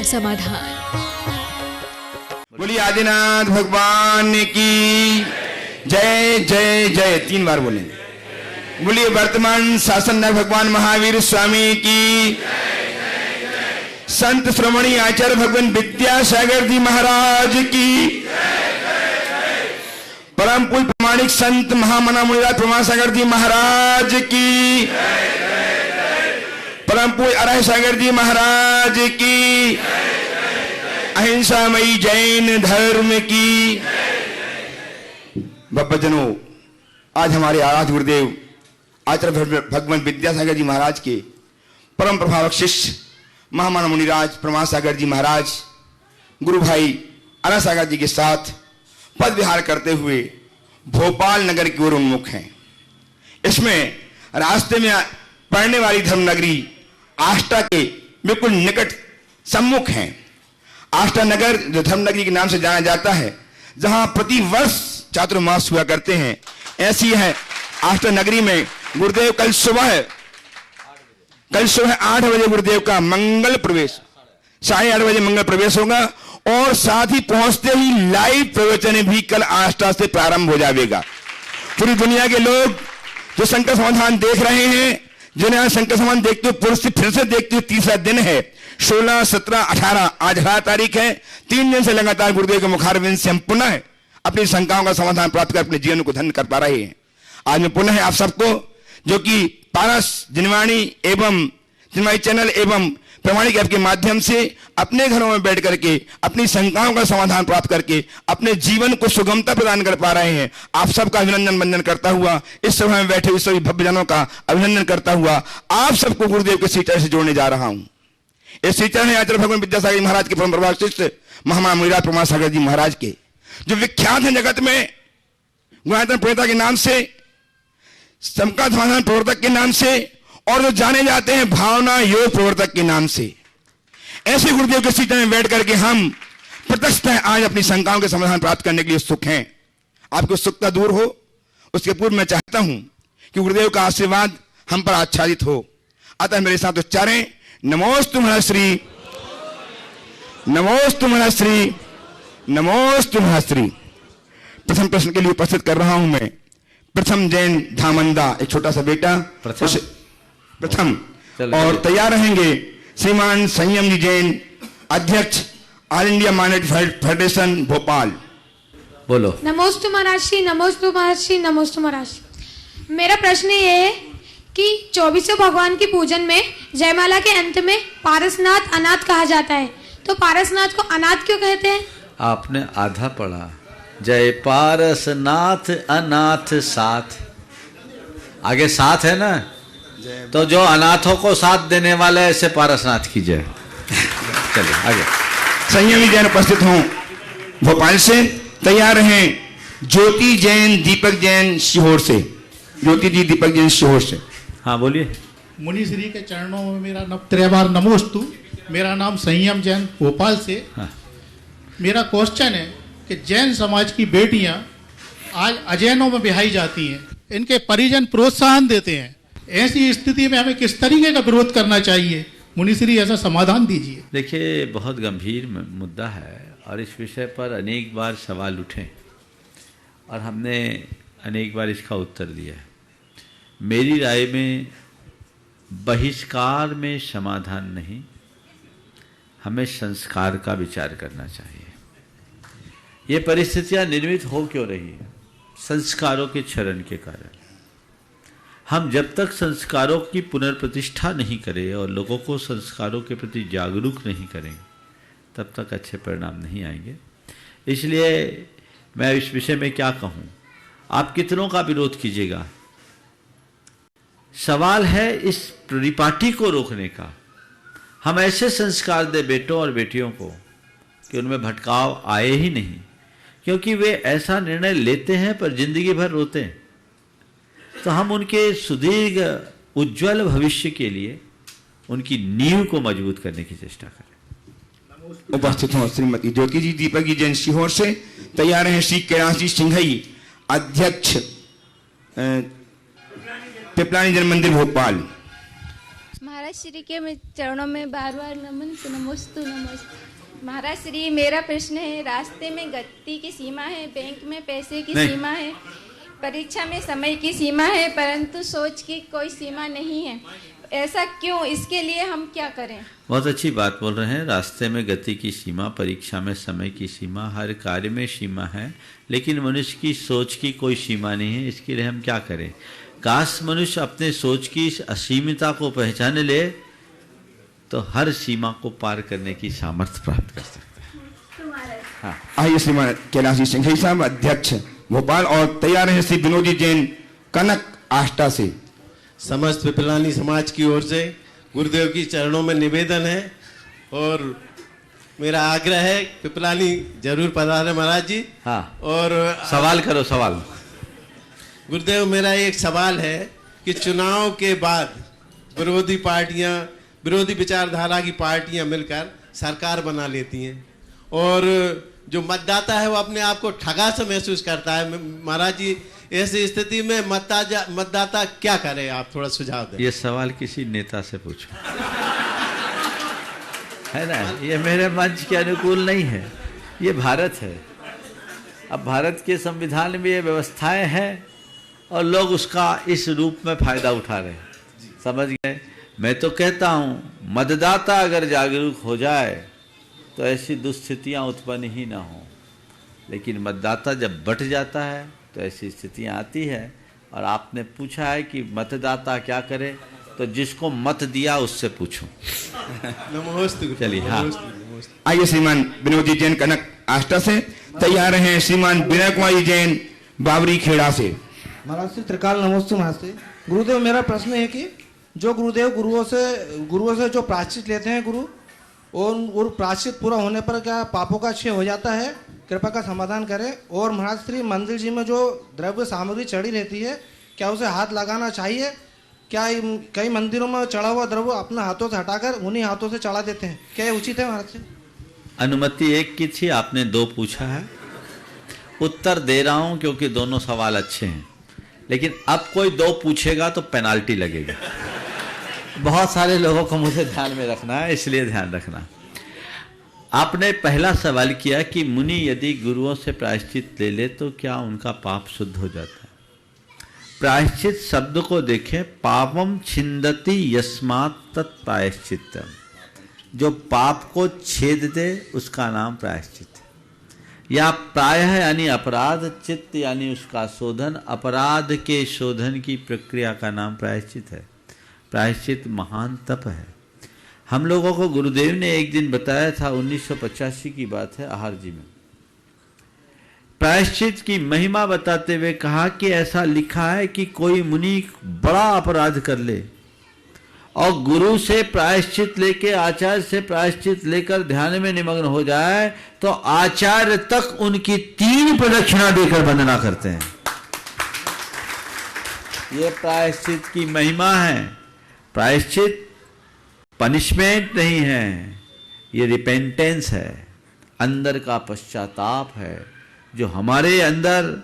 समाधान। बोलिए आदिनाथ भगवान की जय जय जय। 3 बार बोलेंगे। बोलिए वर्तमान शासन भगवान महावीर स्वामी की, संत श्रोमणी आचार्य भगवान विद्यासागर जी महाराज की, परम पूज्य प्रमाणिक संत महामना मुनिराज प्रमासागर जी महाराज की, परम पूज्य अरह सागर जी महाराज की, अहिंसामयी जैन धर्म की। बाबाजनों, आज हमारे आराध्य गुरुदेव आचार्य भगवान विद्यासागर जी महाराज के परम प्रभावक शिष्य महामना मुनिराज प्रमासागर जी महाराज गुरु भाई अरह सागर जी के साथ पद विहार करते हुए भोपाल नगर की ओर उन्मुख हैं। इसमें रास्ते में पड़ने वाली धर्मनगरी आष्टा के बिल्कुल निकट सम्मुख हैं। आष्टा नगर जो धर्मनगरी के नाम से जाना जाता है, जहां प्रति वर्ष चातुर्मास हुआ करते हैं, ऐसी है आष्टा नगरी में गुरुदेव कल सुबह 8 बजे गुरुदेव का मंगल प्रवेश, 8:30 बजे मंगल प्रवेश होगा और साथ ही पहुंचते ही लाइव प्रवचन भी कल आष्टा से प्रारंभ हो जाएगा। पूरी दुनिया के लोग जो संकट समाधान देख रहे हैं, जिन्हें संकट समाधान देखते हुए फिर से देखते हुए तीसरा दिन है, 16, 17, 18, आज 18 तारीख है। 3 दिन से लगातार गुरुदेव के मुखारविंद से हम पुनः अपनी शंकाओं का समाधान प्राप्त कर अपने जीवन को धन्य कर पा रहे हैं। आज मैं पुनः आप सबको, जो कि पारस जिनवाणी एवं जिनवाणी चैनल एवं प्रमाणिक ऐप के माध्यम से अपने घरों में बैठ करके अपनी शंकाओं का समाधान प्राप्त करके अपने जीवन को सुगमता प्रदान कर पा रहे हैं, आप सबका अभिनंदन वंदन करता हुआ, इस सभा में बैठे हुए सभी भव्यजनों का अभिनंदन करता हुआ आप सबको गुरुदेव के श्रीचरण से जोड़ने जा रहा हूं। इस श्रीचरण है आचार्य भगवान विद्यासागर जी महाराज के परम प्रभावक शिष्य महामना मुनिराज प्रमासागर जी महाराज के, जो विख्यात है जगत में गुणायतन प्रणेता के नाम से, सबका समाधान प्रवर्तक के नाम से, और जो जाने जाते हैं भावना योग प्रवर्तक के नाम से। ऐसे गुरुदेव के श्रीचरण में बैठ करके हम प्रत्यक्षतः आज अपनी शंकाओं के समाधान प्राप्त करने के लिए उत्सुक हैं। आपकी उत्सुकता दूर हो, उसके पूर्व मैं चाहता हूं कि गुरुदेव का आशीर्वाद हम पर आच्छादित हो। अतः मेरे साथ उच्चारें, नमोस्तु महर्षि, नमोस्तु महर्षि, नमोस्तु महर्षि। प्रथम प्रश्न के लिए उपस्थित कर रहा हूं मैं प्रथम जैन धामंदा, एक छोटा सा बेटा प्रथम, और तैयार रहेंगे श्रीमान संयम जी जैन, अध्यक्ष all India minority federation Bhopal. बोलो। नमोस्तु महर्षि, नमोस्तु महर्षि, नमोस्तु महर्षि। मेरा प्रश्न ये है कि 24 भगवान की पूजन में जयमाला के अंत में पारसनाथ अनाथ कहा जाता है, तो पारसनाथ को अनाथ क्यों कहते हैं? आपने आधा पढ़ा, जय पारसनाथ अनाथ साथ, आगे साथ है ना, तो जो अनाथों को साथ देने वाला है ऐसे पारसनाथ की जय। चलिए आगे। संयमी जैन उपस्थित हूं भोपाल से, तैयार हैं ज्योति जैन, दीपक जैन सीहोर से। ज्योति जी दीपक जैन सीहोर से। हाँ बोलिए। मुनि श्री के चरणों में मेरा त्रैबार नमोस्तु। मेरा नाम संयम जैन भोपाल से। हाँ। मेरा क्वेश्चन है कि जैन समाज की बेटियां आज अजैनों में ब्याही जाती हैं, इनके परिजन प्रोत्साहन देते हैं, ऐसी स्थिति में हमें किस तरीके का विरोध करना चाहिए? मुनिश्री ऐसा समाधान दीजिए। देखिए, बहुत गंभीर मुद्दा है और इस विषय पर अनेक बार सवाल उठे और हमने अनेक बार इसका उत्तर दिया है। मेरी राय में बहिष्कार में समाधान नहीं, हमें संस्कार का विचार करना चाहिए। ये परिस्थितियां निर्मित हो क्यों रही है? संस्कारों के क्षरण के कारण। हम जब तक संस्कारों की पुनर्प्रतिष्ठा नहीं करें और लोगों को संस्कारों के प्रति जागरूक नहीं करें, तब तक अच्छे परिणाम नहीं आएंगे। इसलिए मैं इस विषय में क्या कहूँ, आप कितनों का विरोध कीजिएगा, सवाल है इस परिपाटी को रोकने का। हम ऐसे संस्कार दें बेटों और बेटियों को कि उनमें भटकाव आए ही नहीं, क्योंकि वे ऐसा निर्णय लेते हैं पर जिंदगी भर रोते हैं। तो हम उनके सुदीर्घ उज्जवल भविष्य के लिए उनकी नींव को मजबूत करने की चेष्टा करें। उपस्थित हो श्रीमती ज्योति जी दीपक जी जैन सीहोर से। तैयार हैं श्री कैलाश जी सिंघई, अध्यक्ष पिपलानी जन मंदिर भोपाल। महाराज महाराज श्री के चरणों में बार बार नमन नमोस्तु नमोस्तु। महाराज श्री, मेरा प्रश्न है, रास्ते में गति की सीमा है, बैंक में पैसे की सीमा है, परीक्षा में समय की सीमा है, परंतु सोच की कोई सीमा नहीं है। ऐसा क्यों? इसके लिए हम क्या करें? बहुत अच्छी बात बोल रहे हैं। रास्ते में गति की सीमा, परीक्षा में समय की सीमा, हर कार्य में सीमा है, लेकिन मनुष्य की सोच की कोई सीमा नहीं है। इसके लिए हम क्या करें? काश मनुष्य अपने सोच की इस असीमिता को पहचान ले तो हर सीमा को पार करने की सामर्थ्य प्राप्त कर सकता है। हाँ। आइए श्रीमान कैलाशी सिंह साहब अध्यक्ष भोपाल, और तैयार हैं श्री विनोदी जैन कनक आष्टा से। समस्त पिपलानी समाज की ओर से गुरुदेव की चरणों में निवेदन है और मेरा आग्रह है, पिपलानी जरूर पधारे महाराज जी। हाँ। और सवाल करो, सवाल। गुरुदेव, मेरा एक सवाल है कि चुनाव के बाद विरोधी पार्टियां, विरोधी विचारधारा की पार्टियां मिलकर सरकार बना लेती हैं और जो मतदाता है वो अपने आप को ठगा सा महसूस करता है। महाराज जी, ऐसी स्थिति में मतदाता क्या करे? आप थोड़ा सुझाव दें। ये सवाल किसी नेता से पूछो, है ना? ये मेरे मंच के अनुकूल नहीं है। ये भारत है। अब भारत के संविधान में ये व्यवस्थाएं हैं और लोग उसका इस रूप में फायदा उठा रहे हैं। समझ गए? मैं तो कहता हूँ, मतदाता अगर जागरूक हो जाए तो ऐसी दुस्थितियाँ उत्पन्न ही ना हो, लेकिन मतदाता जब बट जाता है तो ऐसी स्थितियाँ आती है। और आपने पूछा है कि मतदाता क्या करे, तो जिसको मत दिया उससे पूछो। नमोस्तु। चलिए। हाँ। आइए श्रीमान विनोदी जैन कनक आष्टा से। तैयार हैं श्रीमान विनय कुमारी जैन बावरी खेड़ा से। महाराज श्री त्रिकाल नमोस्तु महाराज। गुरुदेव, मेरा प्रश्न है कि जो गुरुदेव गुरुओं से जो प्रायश्चित लेते हैं गुरु, और प्रायश्चित पूरा होने पर क्या पापों का क्षय हो जाता है? कृपा का समाधान करें। और महाराज श्री, मंदिर जी में जो द्रव्य सामग्री चढ़ी रहती है, क्या उसे हाथ लगाना चाहिए? क्या कई मंदिरों में चढ़ा हुआ द्रव्य अपने हाथों से हटाकर उन्हीं हाथों से चढ़ा देते हैं, क्या ये उचित है महाराज श्री? अनुमति एक की थी, आपने दो पूछा है। उत्तर दे रहा हूं क्योंकि दोनों सवाल अच्छे हैं, लेकिन अब कोई दो पूछेगा तो पेनाल्टी लगेगा। बहुत सारे लोगों को मुझे ध्यान में रखना है, इसलिए ध्यान रखना। आपने पहला सवाल किया कि मुनि यदि गुरुओं से प्रायश्चित ले ले तो क्या उनका पाप शुद्ध हो जाता है? प्रायश्चित शब्द को देखें, पापम छिंदति यस्मात् तत् प्रायश्चित्तम। जो पाप को छेद दे उसका नाम प्रायश्चित है। या प्रायः यानी अपराध, चित्त यानी उसका शोधन, अपराध के शोधन की प्रक्रिया का नाम प्रायश्चित है। प्रायश्चित महान तप है। हम लोगों को गुरुदेव ने एक दिन बताया था, 1985 की बात है, आहार जी में। प्रायश्चित की महिमा बताते हुए कहा कि ऐसा लिखा है कि कोई मुनि बड़ा अपराध कर ले और गुरु से प्रायश्चित लेके, आचार्य से प्रायश्चित लेकर ध्यान में निमग्न हो जाए तो आचार्य तक उनकी 3 प्रदक्षिणा देकर वंदना करते हैं। ये प्रायश्चित की महिमा है। प्रायश्चित पनिशमेंट नहीं है, ये रिपेंटेंस है, अंदर का पश्चाताप है, जो हमारे अंदर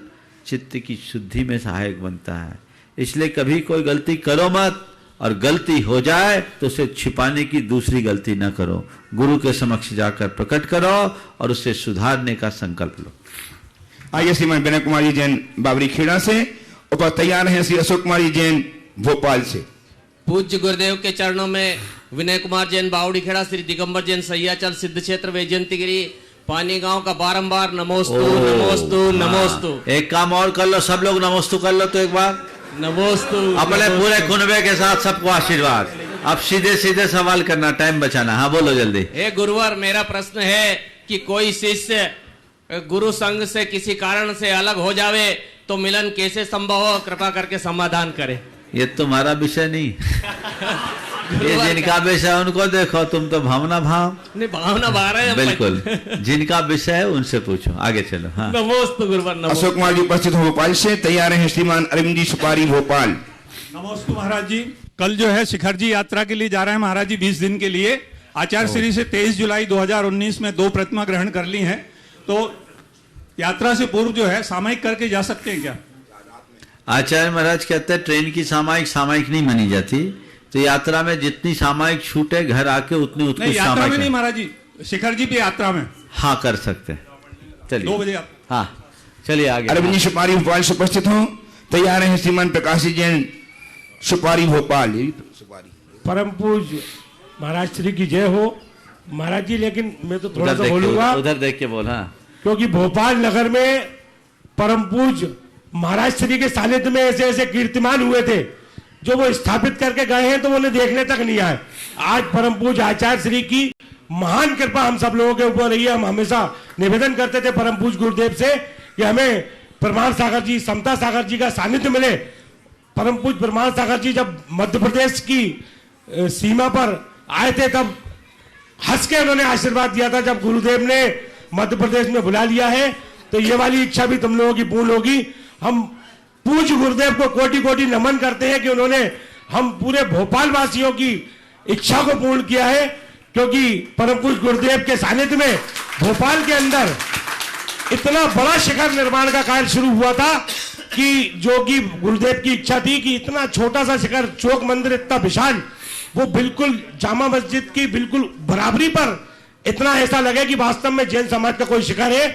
चित्त की शुद्धि में सहायक बनता है। इसलिए कभी कोई गलती करो मत, और गलती हो जाए तो उसे छिपाने की दूसरी गलती ना करो। गुरु के समक्ष जाकर प्रकट करो और उसे सुधारने का संकल्प लो। आइए श्रीमान विनय कुमारी जैन बावरी खेड़ा से। ऊपर तैयार हैं श्री अशोक कुमारी जैन भोपाल से। पूज्य गुरुदेव के चरणों में विनय कुमार जैन बावड़ी खेड़ा, श्री दिगंबर जैन सैयाचल सिद्ध क्षेत्र वैजयंतीगिरी पानी गांव का बारंबार नमोस्तु नमोस्तु नमोस्तु। एक काम और कर लो, सब लोग नमोस्तु कर लो तो एक बार नमोस्तु। अपने पूरे कुनबे के साथ सबको आशीर्वाद। अब सीधे सीधे सवाल करना, टाइम बचाना। हाँ बोलो जल्दी। हे गुरुवर, मेरा प्रश्न है कि कोई शिष्य गुरु संघ से किसी कारण से अलग हो जावे तो मिलन कैसे संभव हो? कृपा करके समाधान करें। ये तुम्हारा विषय नहीं, ये जिनका विषय है उनको देखो। तुम तो भावना नहीं, भावना भा रहे हैं। बिल्कुल, जिनका विषय है उनसे पूछो। आगे चलो। हाँ। नमोस्तु गुरुवर। अशोक कुमार जी उपस्थित हो भोपाल से। तैयार हैं श्रीमान अरविंद जी सुपारी भोपाल। नमोस्तु महाराज जी। कल जो है शिखर जी यात्रा के लिए जा रहे हैं महाराज जी, 20 दिन के लिए। आचार्य श्री से 23 जुलाई 2019 में 2 प्रतिमा ग्रहण कर ली हैं, तो यात्रा से पूर्व जो है सामयिक करके जा सकते हैं क्या? आचार्य महाराज कहते हैं ट्रेन की सामयिक नहीं मानी जाती, तो यात्रा में जितनी सामायिक छूट है घर आके उतनी उत्कृष्ट नहीं, यात्रा में सामायिक नहीं महाराज जी, शिखर जी भी यात्रा में। हाँ कर सकते हैं, चलिए 2 बजे आप। हाँ चलिए आगे। अरविंद सुपारी भोपाल से उपस्थित हो। तैयार हैं श्रीमान प्रकाश जैन सुपारी भोपाल। ये सुपारी परम पूज महाराज श्री की जय हो। महाराज जी लेकिन मैं तो थोड़ा सा बोलूंगा, उधर देख के बोल। हाँ, क्योंकि भोपाल नगर में परम पूज महाराज श्री के सानिध्य में ऐसे ऐसे कीर्तिमान हुए थे जो वो स्थापित करके गए हैं तो वो उन्हें देखने तक नहीं आए। आज परम पूज आचार्य श्री की महान कृपा हम सब लोगों के ऊपर रही है। हम हमेशा निवेदन करते थे परम पूज गुरुदेव से कि हमें प्रमाण सागर जी, समता सागर जी का सानिध्य मिले। परम पूज प्रमाण सागर जी जब मध्य प्रदेश की सीमा पर आए थे तब हंस के उन्होंने आशीर्वाद दिया था। जब गुरुदेव ने मध्य प्रदेश में बुला लिया है तो ये वाली इच्छा भी तुम लोगों की पूर्ण होगी। हम पूज गुरुदेव को कोटि कोटि नमन करते हैं कि उन्होंने हम पूरे भोपाल वासियों की इच्छा को पूर्ण किया है, क्योंकि परम पूज गुरुदेव के सानिध्य में भोपाल के अंदर इतना बड़ा शिखर निर्माण का कार्य शुरू हुआ था कि जो कि गुरुदेव की इच्छा थी कि इतना छोटा सा शिखर, चौक मंदिर इतना विशाल, वो बिल्कुल जामा मस्जिद की बिल्कुल बराबरी पर इतना ऐसा लगे कि वास्तव में जैन समाज का कोई शिखर है।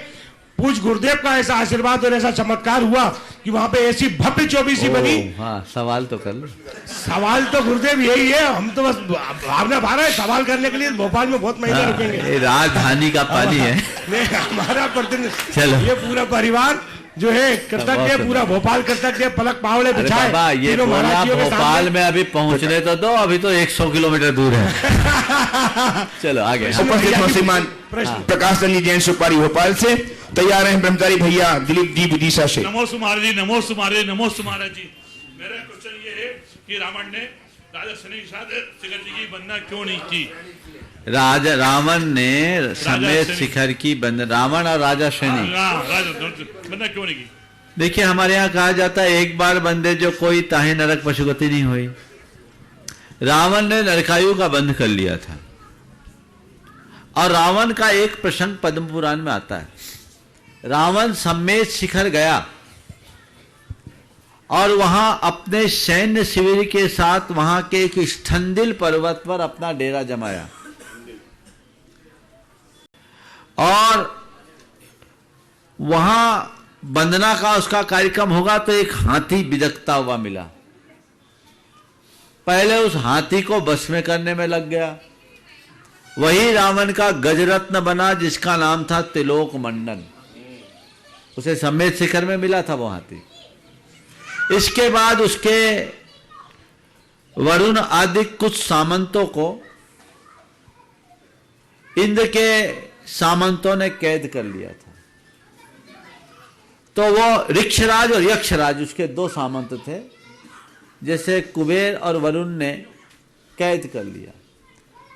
पूज गुरुदेव का ऐसा आशीर्वाद और ऐसा चमत्कार हुआ कि वहां पे ऐसी भव्य चौबीसी बनी। हाँ सवाल तो कर लो। सवाल तो गुरुदेव यही है, हम तो बस भावना भा रहे हैं सवाल करने के लिए। भोपाल में बहुत महीने रुकेंगे। राजधानी का पानी है। नहीं, हमारा प्रतिनिधि चलो, ये पूरा परिवार जो है कृतज्ञ, पूरा भोपाल कृतज्ञ, पलक पावड़े बिछाए। बाबा ये बोला भोपाल में अभी पहुंचने तो दो, अभी तो 100 किलोमीटर दूर है। चलो आगे। उपस्थित हो श्रीमान प्रकाश चंद्र जैन सुपारी भोपाल से। तैयार हैं ब्रह्मचारी भैया दिलीप डी विदिशा से। नमोस्तु महाराज जी, नमोस्तु महाराज जी, नमोस्तु महाराज जी। मेरा क्वेश्चन ये है कि रावण ने राजा शनि के साथ शिखर जी की वंदना क्यों नहीं की? रावण ने समेत शिखर की रावण और राजा शनि वंदना क्यों नहीं की? देखिए हमारे यहाँ कहा जाता है एक बार बंदे जो कोई ताहे नरक पशुगति नहीं हुई। रावण ने नरकायु का बंध कर लिया था और रावण का एक प्रसंग पद्म पुराण में आता है। रावण समेत शिखर गया और वहां अपने सैन्य शिविर के साथ वहां के एक स्थंदिल पर्वत पर अपना डेरा जमाया और वहां वंदना का उसका कार्यक्रम होगा तो एक हाथी बिदकता हुआ मिला। पहले उस हाथी को बस में करने में लग गया। वही रावण का गजरत्न बना जिसका नाम था त्रिलोक मंडन। उसे समेत शिखर में मिला था वो हाथी। इसके बाद उसके वरुण आदि कुछ सामंतों को इंद्र के सामंतों ने कैद कर लिया था। तो वो ऋक्षराज और यक्षराज उसके 2 सामंत थे, जैसे कुबेर और वरुण ने कैद कर लिया।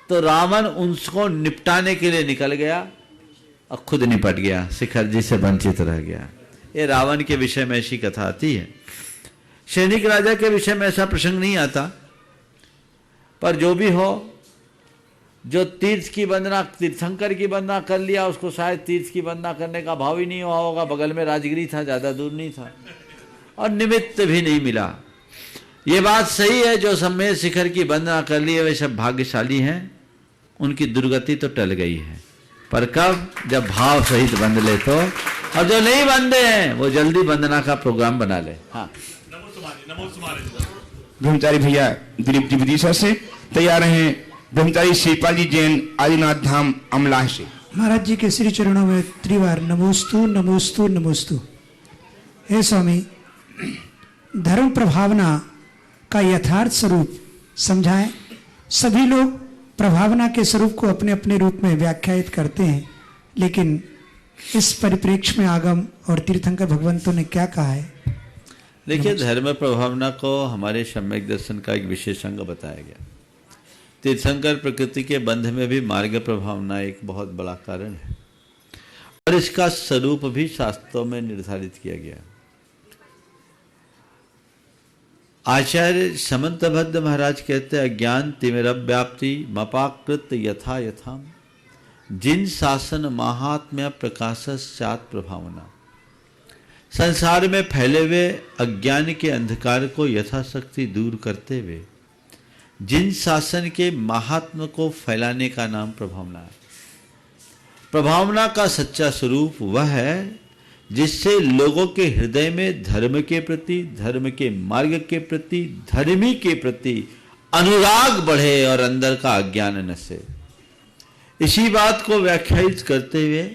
तो रावण उनको निपटाने के लिए निकल गया और खुद निपट गया, शिखर जी से वंचित रह गया। ये रावण के विषय में ऐसी कथा आती है। सैनिक राजा के विषय में ऐसा प्रसंग नहीं आता, पर जो भी हो, जो तीर्थ की वंदना, तीर्थंकर की वंदना कर लिया, उसको शायद तीर्थ की वंदना करने का भाव ही नहीं हुआ होगा। बगल में राजगिरी था, ज्यादा दूर नहीं था और निमित्त भी नहीं मिला। ये बात सही है, जो समेत शिखर की वंदना कर लिए वे सब भाग्यशाली हैं, उनकी दुर्गति तो टल गई है। पर कब? जब भाव सहित बंद ले तो, और जो नहीं बंदे हैं वो जल्दी वंदना का प्रोग्राम बना ले। हाँ ब्रह्मचारी भैया दिलीप जी विदिशा से। तैयार हैं ब्रह्मचारी श्रीपाल जी जैन आदिनाथ धाम अमला से। महाराज जी के श्री चरणों में त्रिवार नमोस्तु नमोस्तु नमोस्तु। हे स्वामी, धर्म प्रभावना का यथार्थ स्वरूप समझाएं। सभी लोग प्रभावना के स्वरूप को अपने अपने रूप में व्याख्यायित करते हैं, लेकिन इस परिप्रेक्ष्य में आगम और तीर्थंकर भगवंतों ने क्या कहा है? देखिए, धर्म प्रभावना को हमारे सम्यक दर्शन का एक विशेष अंग बताया गया। तीर्थंकर प्रकृति के बंध में भी मार्ग प्रभावना एक बहुत बड़ा कारण है और इसका स्वरूप भी शास्त्रों में निर्धारित किया गया। आचार्य समंतभद्र महाराज कहते हैं, अज्ञान तिमिरव्याप्ति मपाकृत यथा यथाम जिन शासन महात्म्य प्रकाशस्यात् प्रभावना। संसार में फैले हुए अज्ञान के अंधकार को यथाशक्ति दूर करते हुए जिन शासन के महात्म को फैलाने का नाम प्रभावना है। प्रभावना का सच्चा स्वरूप वह है जिससे लोगों के हृदय में धर्म के प्रति, धर्म के मार्ग के प्रति, धर्मी के प्रति अनुराग बढ़े और अंदर का अज्ञान नसे। इसी बात को व्याख्यायित करते हुए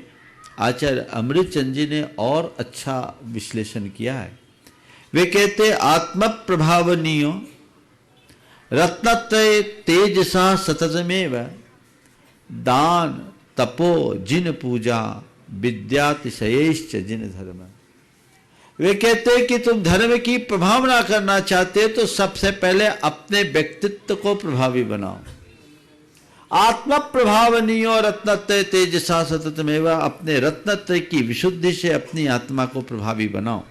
आचार्य अमृतचंद जी ने और अच्छा विश्लेषण किया है। वे कहते आत्म प्रभावनीयो रत्नत्रय तेजसा सततमेव दान तपो जिन पूजा विद्यातिशयश्च जिन धर्म। वे कहते हैं कि तुम धर्म की प्रभावना करना चाहते हो तो सबसे पहले अपने व्यक्तित्व को प्रभावी बनाओ। आत्म प्रभावनीयो रत्नत्रय तेजसा सततमेव, अपने रत्नत्रय की विशुद्धि से अपनी आत्मा को प्रभावी बनाओ।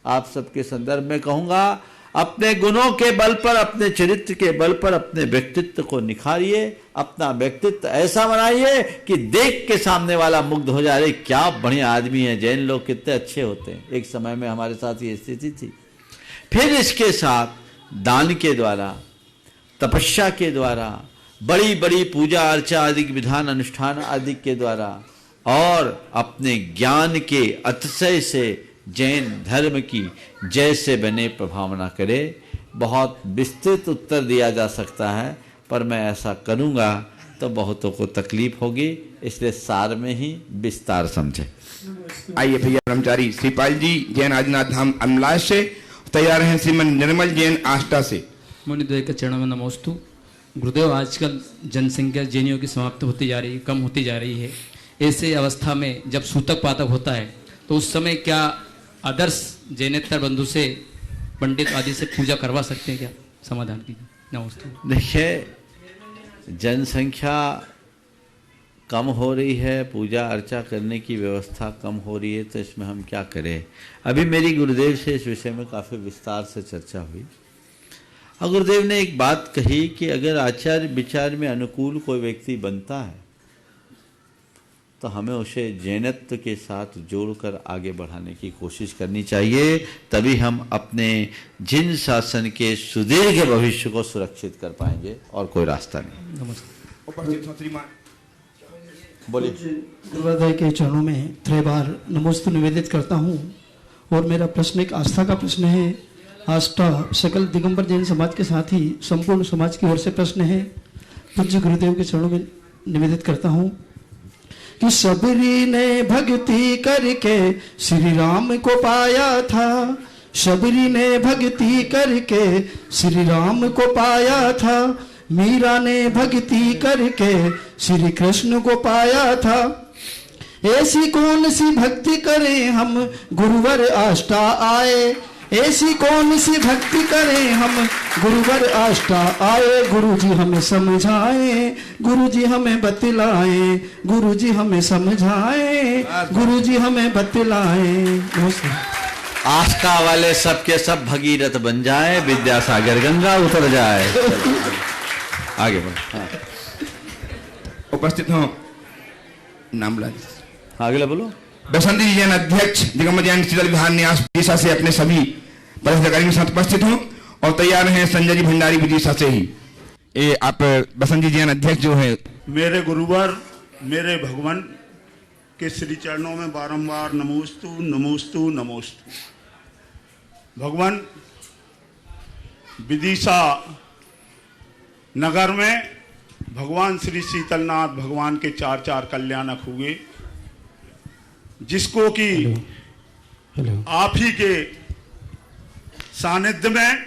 आप सबके संदर्भ में कहूंगा, अपने गुणों के बल पर, अपने चरित्र के बल पर अपने व्यक्तित्व को निखारिए, अपना व्यक्तित्व ऐसा बनाइए कि देख के सामने वाला मुग्ध हो जाए, क्या बढ़िया आदमी है, जैन लोग कितने अच्छे होते हैं। एक समय में हमारे साथ ये स्थिति थी। फिर इसके साथ दान के द्वारा, तपस्या के द्वारा, बड़ी बड़ी पूजा अर्चा आदि विधान अनुष्ठान आदि के द्वारा और अपने ज्ञान के अतिशय से जैन धर्म की जैसे बने प्रभावना करे। बहुत विस्तृत उत्तर दिया जा सकता है, पर मैं ऐसा करूंगा तो बहुतों को तकलीफ होगी, इसलिए सार में ही विस्तार समझे। आइए भैया ब्रह्मचारी श्रीपाल जी जैन आदिनाथ धाम अमलाज से तैयार हैं, श्रीमन निर्मल जैन आष्टा से। मुनिद्वय के चरणों में नमोस्तु। गुरुदेव, आजकल जनसंख्या जैनियों की समाप्त होती जा रही है, कम होती जा रही है। ऐसे अवस्था में जब सूतक पातक होता है तो उस समय क्या आदर्श जैनेतर बंधु से, पंडित आदि से पूजा करवा सकते हैं क्या? समाधान कीजिए। नमस्ते। देखिए, जनसंख्या कम हो रही है, पूजा अर्चा करने की व्यवस्था कम हो रही है, तो इसमें हम क्या करें। अभी मेरी गुरुदेव से इस विषय में काफ़ी विस्तार से चर्चा हुई और गुरुदेव ने एक बात कही कि अगर आचार विचार में अनुकूल कोई व्यक्ति बनता है तो हमें उसे जैनत्व के साथ जोड़कर आगे बढ़ाने की कोशिश करनी चाहिए, तभी हम अपने जिन शासन के सुदीर्घ भविष्य को सुरक्षित कर पाएंगे, और कोई रास्ता नहीं। नमस्कार। बोलिए। गुरुदेव के चरणों में त्रैबार नमोस्तु निवेदित करता हूँ और मेरा प्रश्न एक आस्था का प्रश्न है। आस्था सकल दिगंबर जैन समाज के साथ ही संपूर्ण समाज की ओर से प्रश्न है। पूज्य गुरुदेव के चरणों में निवेदित करता हूँ कि सबरी ने भक्ति करके श्री राम को पाया था, सबरी ने भक्ति करके श्री राम को पाया था, मीरा ने भक्ति करके श्री कृष्ण को पाया था। ऐसी कौन सी भक्ति करें हम गुरुवर आष्टा आए, ऐसी कौन सी भक्ति करें हम गुरुवर आष्टा आए। गुरुजी हमें समझाए, गुरुजी हमें बतलाए, गुरुजी हमें समझाए, गुरुजी हमें बतलाए। आस्था वाले सबके सब भगीरथ बन जाए, विद्यासागर गंगा उतर जाए। आगे बढ़ो। हाँ। उपस्थित हो नामला, अगला बोलो। बसंती जी जैन अध्यक्ष दिगंबर जैन शीतल विहार न्यास विदिशा से अपने सभी पदाधिकारी के साथ उपस्थित हों और तैयार हैं संजय जी भंडारी विदिशा से ही। ये आप बसंत जी जैन अध्यक्ष जो है। मेरे गुरुवर, मेरे भगवान के श्री चरणों में बारंबार नमोस्तु नमोस्तु नमोस्तु। भगवान, विदिशा नगर में भगवान श्री शीतलनाथ भगवान के चार कल्याणक हुए, जिसको कि आप ही के सानिध्य में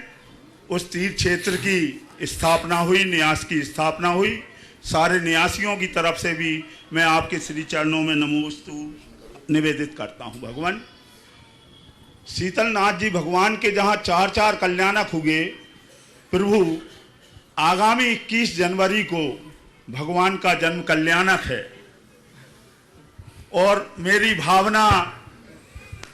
उस तीर्थ क्षेत्र की स्थापना हुई, न्यास की स्थापना हुई। सारे न्यासियों की तरफ से भी मैं आपके श्री चरणों में नमोस्तु निवेदित करता हूं। भगवान शीतलनाथ जी भगवान के जहां चार कल्याणक हुए, प्रभु आगामी 21 जनवरी को भगवान का जन्म कल्याणक है और मेरी भावना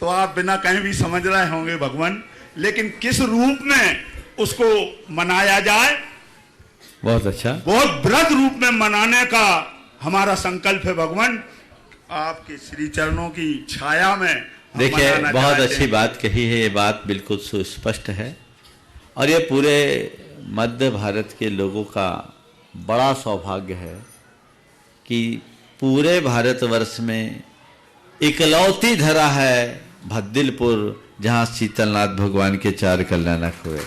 तो आप बिना कहीं भी समझ रहे होंगे भगवान, लेकिन किस रूप में उसको मनाया जाए, बहुत अच्छा, बहुत बृहद रूप में मनाने का हमारा संकल्प है भगवान। आपके श्री चरणों की छाया में देखिए, बहुत अच्छी बात कही है। ये बात बिल्कुल सुस्पष्ट है और ये पूरे मध्य भारत के लोगों का बड़ा सौभाग्य है कि पूरे भारतवर्ष में इकलौती धरा है भद्दिलपुर, जहाँ शीतलनाथ भगवान के 4 कल्याणक हुए।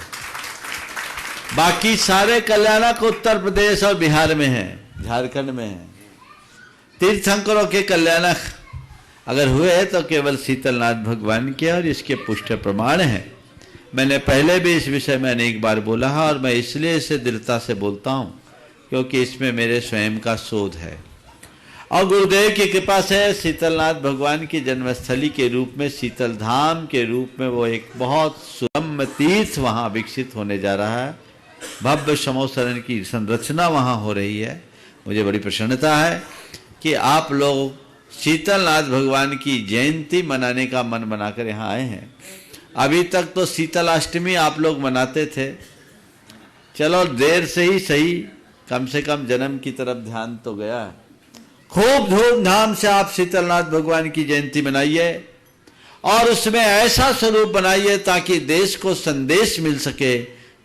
बाकी सारे कल्याणक उत्तर प्रदेश और बिहार में हैं, झारखंड में हैं। तीर्थंकरों के कल्याणक अगर हुए तो केवल शीतलनाथ भगवान के, और इसके पुष्ट प्रमाण हैं। मैंने पहले भी इस विषय में अनेक बार बोला है, और मैं इसलिए इसे दृढ़ता से बोलता हूँ क्योंकि इसमें मेरे स्वयं का शोध है। और गुरुदेव की कृपा से शीतलनाथ भगवान की जन्मस्थली के रूप में, शीतल धाम के रूप में, वो एक बहुत सुगम तीर्थ वहाँ विकसित होने जा रहा है। भव्य समोसरण की संरचना वहाँ हो रही है। मुझे बड़ी प्रसन्नता है कि आप लोग शीतलनाथ भगवान की जयंती मनाने का मन बनाकर यहाँ आए हैं। अभी तक तो शीतलाष्टमी आप लोग मनाते थे, चलो देर से ही सही, कम से कम जन्म की तरफ ध्यान तो गया है। खूब धूमधाम से आप शीतलनाथ भगवान की जयंती मनाइए, और उसमें ऐसा स्वरूप बनाइए ताकि देश को संदेश मिल सके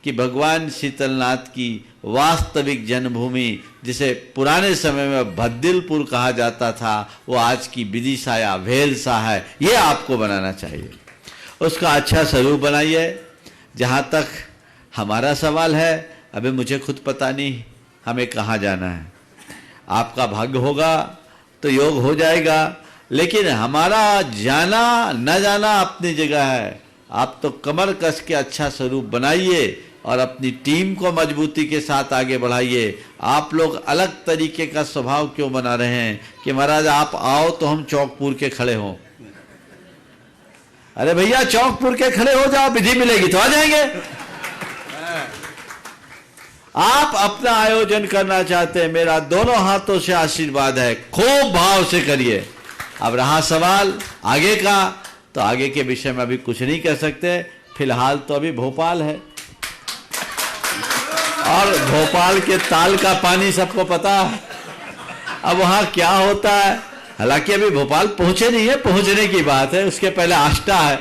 कि भगवान शीतलनाथ की वास्तविक जन्मभूमि, जिसे पुराने समय में भद्दिलपुर कहा जाता था, वो आज की विदिशा या भेलसा है। ये आपको बनाना चाहिए, उसका अच्छा स्वरूप बनाइए। जहाँ तक हमारा सवाल है, अभी मुझे खुद पता नहीं हमें कहाँ जाना है। आपका भाग्य होगा तो योग हो जाएगा, लेकिन हमारा जाना न जाना अपनी जगह है। आप तो कमर कस के अच्छा स्वरूप बनाइए और अपनी टीम को मजबूती के साथ आगे बढ़ाइए। आप लोग अलग तरीके का स्वभाव क्यों बना रहे हैं कि महाराज आप आओ तो हम चौकपुर के खड़े हों? अरे भैया चौकपुर के खड़े हो जाओ, विधि मिलेगी तो आ जाएंगे। आप अपना आयोजन करना चाहते हैं, मेरा दोनों हाथों से आशीर्वाद है, खूब भाव से करिए। अब रहा सवाल आगे का, तो आगे के विषय में अभी कुछ नहीं कह सकते। फिलहाल तो अभी भोपाल है, और भोपाल के ताल का पानी सबको पता है। अब वहाँ क्या होता है, हालांकि अभी भोपाल पहुंचे नहीं है, पहुंचने की बात है, उसके पहले आष्टा है,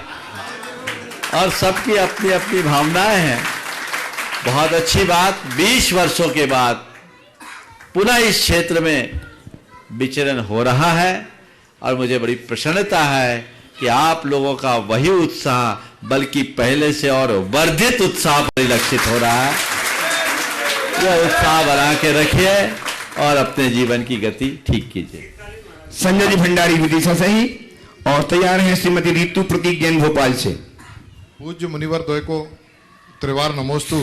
और सबकी अपनी अपनी भावनाएं हैं। बहुत अच्छी बात, 20 वर्षों के बाद पुनः इस क्षेत्र में विचरण हो रहा है, और मुझे बड़ी प्रसन्नता है कि आप लोगों का वही उत्साह बल्कि पहले से और वर्धित उत्साह परिलक्षित हो रहा है। यह उत्साह बना के रखिए और अपने जीवन की गति ठीक कीजिए। संजय जी भंडारी विदिशा से ही, और तैयार हैं श्रीमती ऋतु प्रतीक जैन भोपाल से। पूज्य मुनिवर द्वय को त्रिवार नमोस्तु।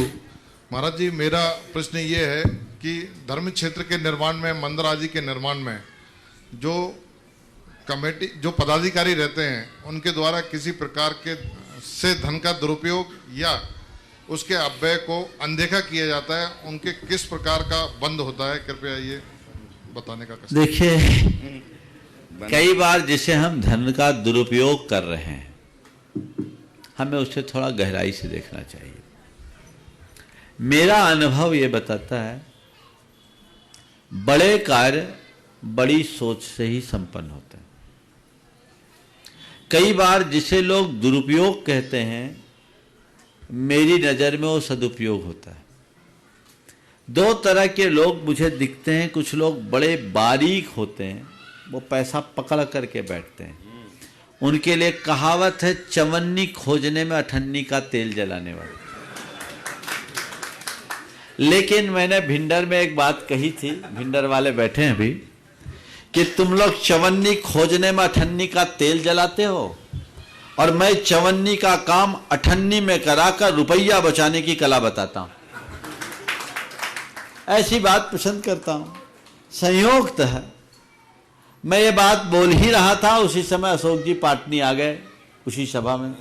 महाराज जी, मेरा प्रश्न ये है कि धर्म क्षेत्र के निर्माण में, मंदिर आदि के निर्माण में जो कमेटी, जो पदाधिकारी रहते हैं, उनके द्वारा किसी प्रकार के से धन का दुरुपयोग या उसके अपव्यय को अनदेखा किया जाता है, उनके किस प्रकार का बंद होता है, कृपया ये बताने का। देखिए, कई बार जिसे हम धन का दुरुपयोग कर रहे हैं, हमें उसे थोड़ा गहराई से देखना चाहिए। मेरा अनुभव ये बताता है, बड़े कार्य बड़ी सोच से ही संपन्न होते हैं। कई बार जिसे लोग दुरुपयोग कहते हैं, मेरी नज़र में वो सदुपयोग होता है। 2 तरह के लोग मुझे दिखते हैं। कुछ लोग बड़े बारीक होते हैं, वो पैसा पकड़ करके बैठते हैं। उनके लिए कहावत है, चवन्नी खोजने में अठन्नी का तेल जलाने वाले। लेकिन मैंने भिंडर में एक बात कही थी, भिंडर वाले बैठे हैं अभी, कि तुम लोग चवन्नी खोजने में अठन्नी का तेल जलाते हो, और मैं चवन्नी का काम अठन्नी में कराकर रुपया बचाने की कला बताता हूं। ऐसी बात पसंद करता हूं। संयोगतः है, मैं ये बात बोल ही रहा था, उसी समय अशोक जी पाटनी आ गए उसी सभा में,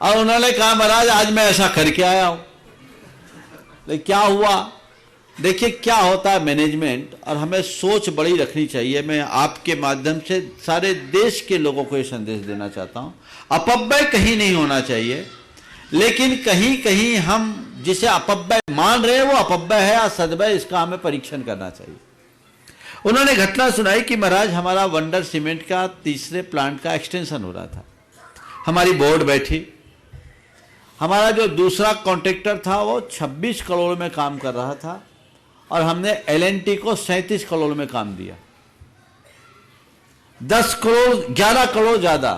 और उन्होंने कहा महाराज आज मैं ऐसा करके आया हूं। लेकिन क्या हुआ, देखिए क्या होता है मैनेजमेंट, और हमें सोच बड़ी रखनी चाहिए। मैं आपके माध्यम से सारे देश के लोगों को ये संदेश देना चाहता हूं, अपव्यय कहीं नहीं होना चाहिए, लेकिन कहीं कहीं हम जिसे अपव्यय मान रहे हैं वो अपव्यय है या सद्व्यय, इसका हमें परीक्षण करना चाहिए। उन्होंने घटना सुनाई कि महाराज हमारा वंडर सीमेंट का 3रे प्लांट का एक्सटेंशन हो रहा था। हमारी बोर्ड बैठी हमारा जो दूसरा कॉन्ट्रैक्टर था वो 26 करोड़ में काम कर रहा था और हमने L&T को 37 करोड़ में काम दिया। 10 करोड़ 11 करोड़ ज्यादा,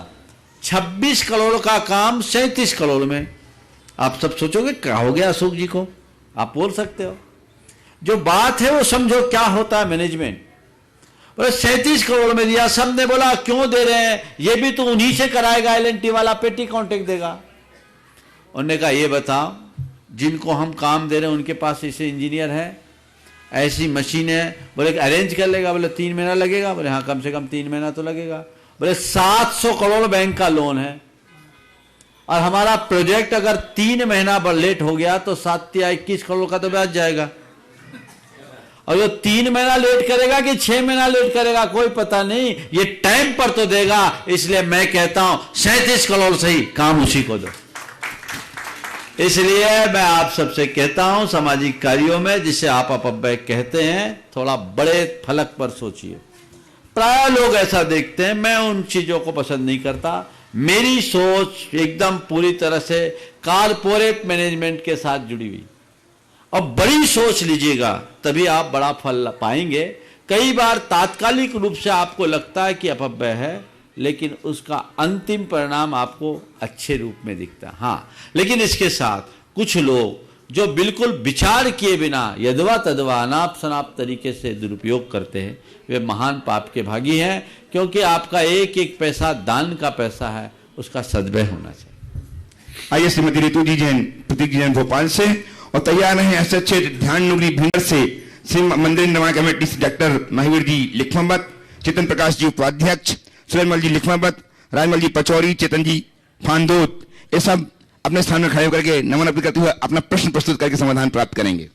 26 करोड़ का काम 37 करोड़ में। आप सब सोचोगे क्या हो गया अशोक जी को, आप बोल सकते हो। जो बात है वो समझो क्या होता है मैनेजमेंट। बोले 37 करोड़ में दिया। सबने बोला क्यों दे रहे हैं, ये भी तो उन्हीं से कराएगा, L&T वाला पेटी कॉन्ट्रैक्ट देगा। उन्होंने कहा ये बताओ जिनको हम काम दे रहे हैं उनके पास ऐसे इंजीनियर है, ऐसी मशीन है। बोले अरेंज कर लेगा। बोले 3 महीना लगेगा। बोले हाँ कम से कम 3 महीना तो लगेगा। बोले 700 करोड़ बैंक का लोन है और हमारा प्रोजेक्ट अगर 3 महीना लेट हो गया तो 7 या 21 करोड़ का तो ब्याज जाएगा। और जो 3 महीना लेट करेगा कि 6 महीना लेट करेगा कोई पता नहीं, ये टाइम पर तो देगा। इसलिए मैं कहता हूं 37 करोड़ सही, काम उसी को दो। इसलिए मैं आप सबसे कहता हूं सामाजिक कार्यों में जिसे आप अपव्यय कहते हैं थोड़ा बड़े फलक पर सोचिए। प्राय लोग ऐसा देखते हैं, मैं उन चीजों को पसंद नहीं करता। मेरी सोच एकदम पूरी तरह से कारपोरेट मैनेजमेंट के साथ जुड़ी हुई। अब बड़ी सोच लीजिएगा तभी आप बड़ा फल पाएंगे। कई बार तात्कालिक रूप से आपको लगता है कि अपव्यय है, लेकिन उसका अंतिम परिणाम आपको अच्छे रूप में दिखता है। हाँ, लेकिन इसके साथ कुछ लोग जो बिल्कुल विचार किए बिना यदवा तदवा अनाप शनाप तरीके से दुरुपयोग करते हैं, वे महान पाप के भागी हैं। क्योंकि आपका एक एक पैसा दान का पैसा है, उसका सद्व्यय होना चाहिए। आइए श्रीमती ऋतु जी जैन, प्रतीक जैन भोपाल से, और तैयार हैं ऐसे अच्छे ध्यान नुगरी भिंगर से श्री मंदिर निर्माण कमेटी से डॉक्टर महावीर जी लिखमावत, चेतन प्रकाश जी उपाध्यक्ष, सुरेंद्रमल जी लिखमावत, राजमल जी पचौरी, चेतन जी फांदोत, ये सब अपने स्थान में खड़े होकर के नमन अर्पित करते हुए अपना प्रश्न प्रस्तुत करके समाधान प्राप्त करेंगे।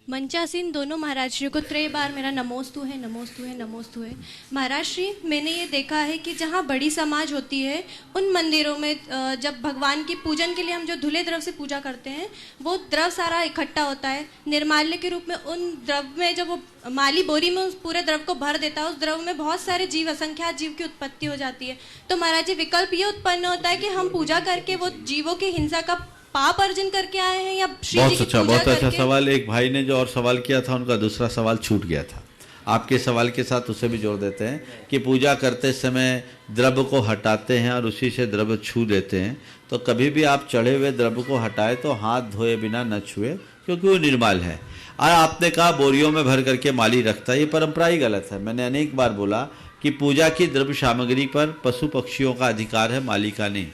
मंचासीन दोनों महाराज श्री को त्रय बार मेरा नमोस्तु है, नमोस्तु है, नमोस्तु है। महाराज श्री, मैंने ये देखा है कि जहाँ बड़ी समाज होती है उन मंदिरों में जब भगवान की पूजन के लिए हम जो धुले द्रव से पूजा करते हैं वो द्रव सारा इकट्ठा होता है निर्माल्य के रूप में। उन द्रव में जब वो माली बोरी में उस पूरे द्रव को भर देता है, उस द्रव में बहुत सारे जीव, असंख्यात जीव की उत्पत्ति हो जाती है। तो महाराज जी, विकल्प ये उत्पन्न होता है कि हम पूजा करके वो जीवों की हिंसा का पाप अर्जन करके आए हैं या श्री जी की पूजा करके? बहुत अच्छा सवाल। एक भाई ने जो और सवाल किया था उनका दूसरा सवाल छूट गया था। आपके सवाल के साथ उसे भी जोड़ देते हैं कि पूजा करते समय द्रव्य को हटाते हैं और उसी से द्रव्य छू देते हैं। तो कभी भी आप चढ़े हुए द्रव्य को हटाए तो हाथ धोए बिना न छुए, क्योंकि वो निर्माल है। और आपने कहा बोरियों में भर करके माली रखता है, ये परंपरा ही गलत है। मैंने अनेक बार बोला कि पूजा की द्रव्य सामग्री पर पशु पक्षियों का अधिकार है, माली का नहीं।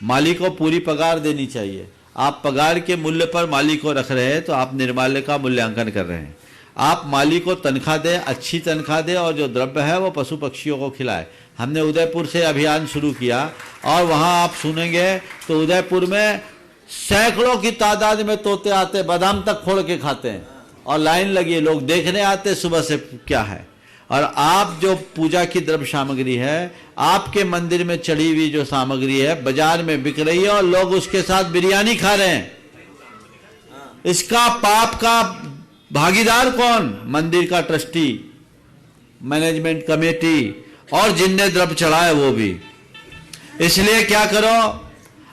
माली को पूरी पगार देनी चाहिए। आप पगार के मूल्य पर माली को रख रहे हैं तो आप निर्माल्य का मूल्यांकन कर रहे हैं। आप माली को तनख्वाह दें, अच्छी तनख्वाह दें, और जो द्रव्य है वो पशु पक्षियों को खिलाए। हमने उदयपुर से अभियान शुरू किया और वहाँ आप सुनेंगे तो उदयपुर में सैकड़ों की तादाद में तोते आते, बादाम तक फोड़ के खाते हैं और लाइन लगी है, लोग देखने आते सुबह से क्या है। और आप जो पूजा की द्रव्य सामग्री है, आपके मंदिर में चढ़ी हुई जो सामग्री है बाजार में बिक रही है और लोग उसके साथ बिरयानी खा रहे हैं। इसका पाप का भागीदार कौन? मंदिर का ट्रस्टी, मैनेजमेंट कमेटी और जिनने द्रव्य चढ़ाए वो भी। इसलिए क्या करो,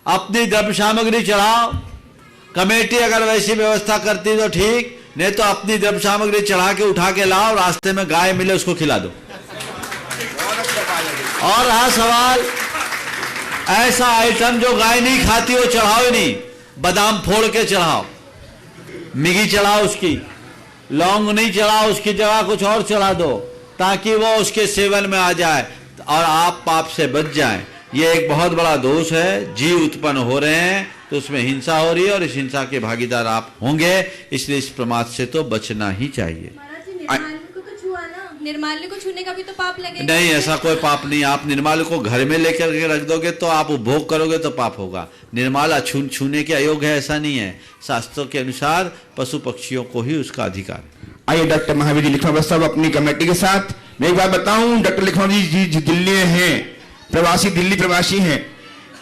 अपनी द्रव्य सामग्री चढ़ाओ। कमेटी अगर वैसी व्यवस्था करती तो ठीक, नहीं तो अपनी द्रव्य सामग्री चढ़ा के उठा के लाओ, रास्ते में गाय मिले उसको खिला दो। और रहा सवाल, ऐसा आइटम जो गाय नहीं खाती वो चढ़ाओ ही नहीं। बादाम फोड़ के चढ़ाओ, मिगी चढ़ाओ, उसकी लौंग नहीं चढ़ाओ, उसकी जगह कुछ और चढ़ा दो ताकि वो उसके सेवन में आ जाए और आप पाप से बच जाएं। ये एक बहुत बड़ा दोष है। जीव उत्पन्न हो रहे हैं तो उसमें हिंसा हो रही है और इस हिंसा के भागीदार आप होंगे, इसलिए इस प्रमाद से तो बचना ही चाहिए। निर्माल्य को छूने का भी तो पाप लगेगा। नहीं, ऐसा कोई पाप नहीं। आप निर्माल्य को घर में लेकर के रख दोगे तो आप उपभोग करोगे तो पाप होगा। निर्माल्य छूने के अयोग्य है, ऐसा नहीं है। शास्त्रों के अनुसार पशु पक्षियों को ही उसका अधिकार। आइए डॉक्टर महावीर जी लिखमावत साहब अपनी कमेटी के साथ। मैं एक बात बताऊं, डॉक्टर लिखमावत जी दिल्ली हैं, प्रवासी, दिल्ली प्रवासी हैं।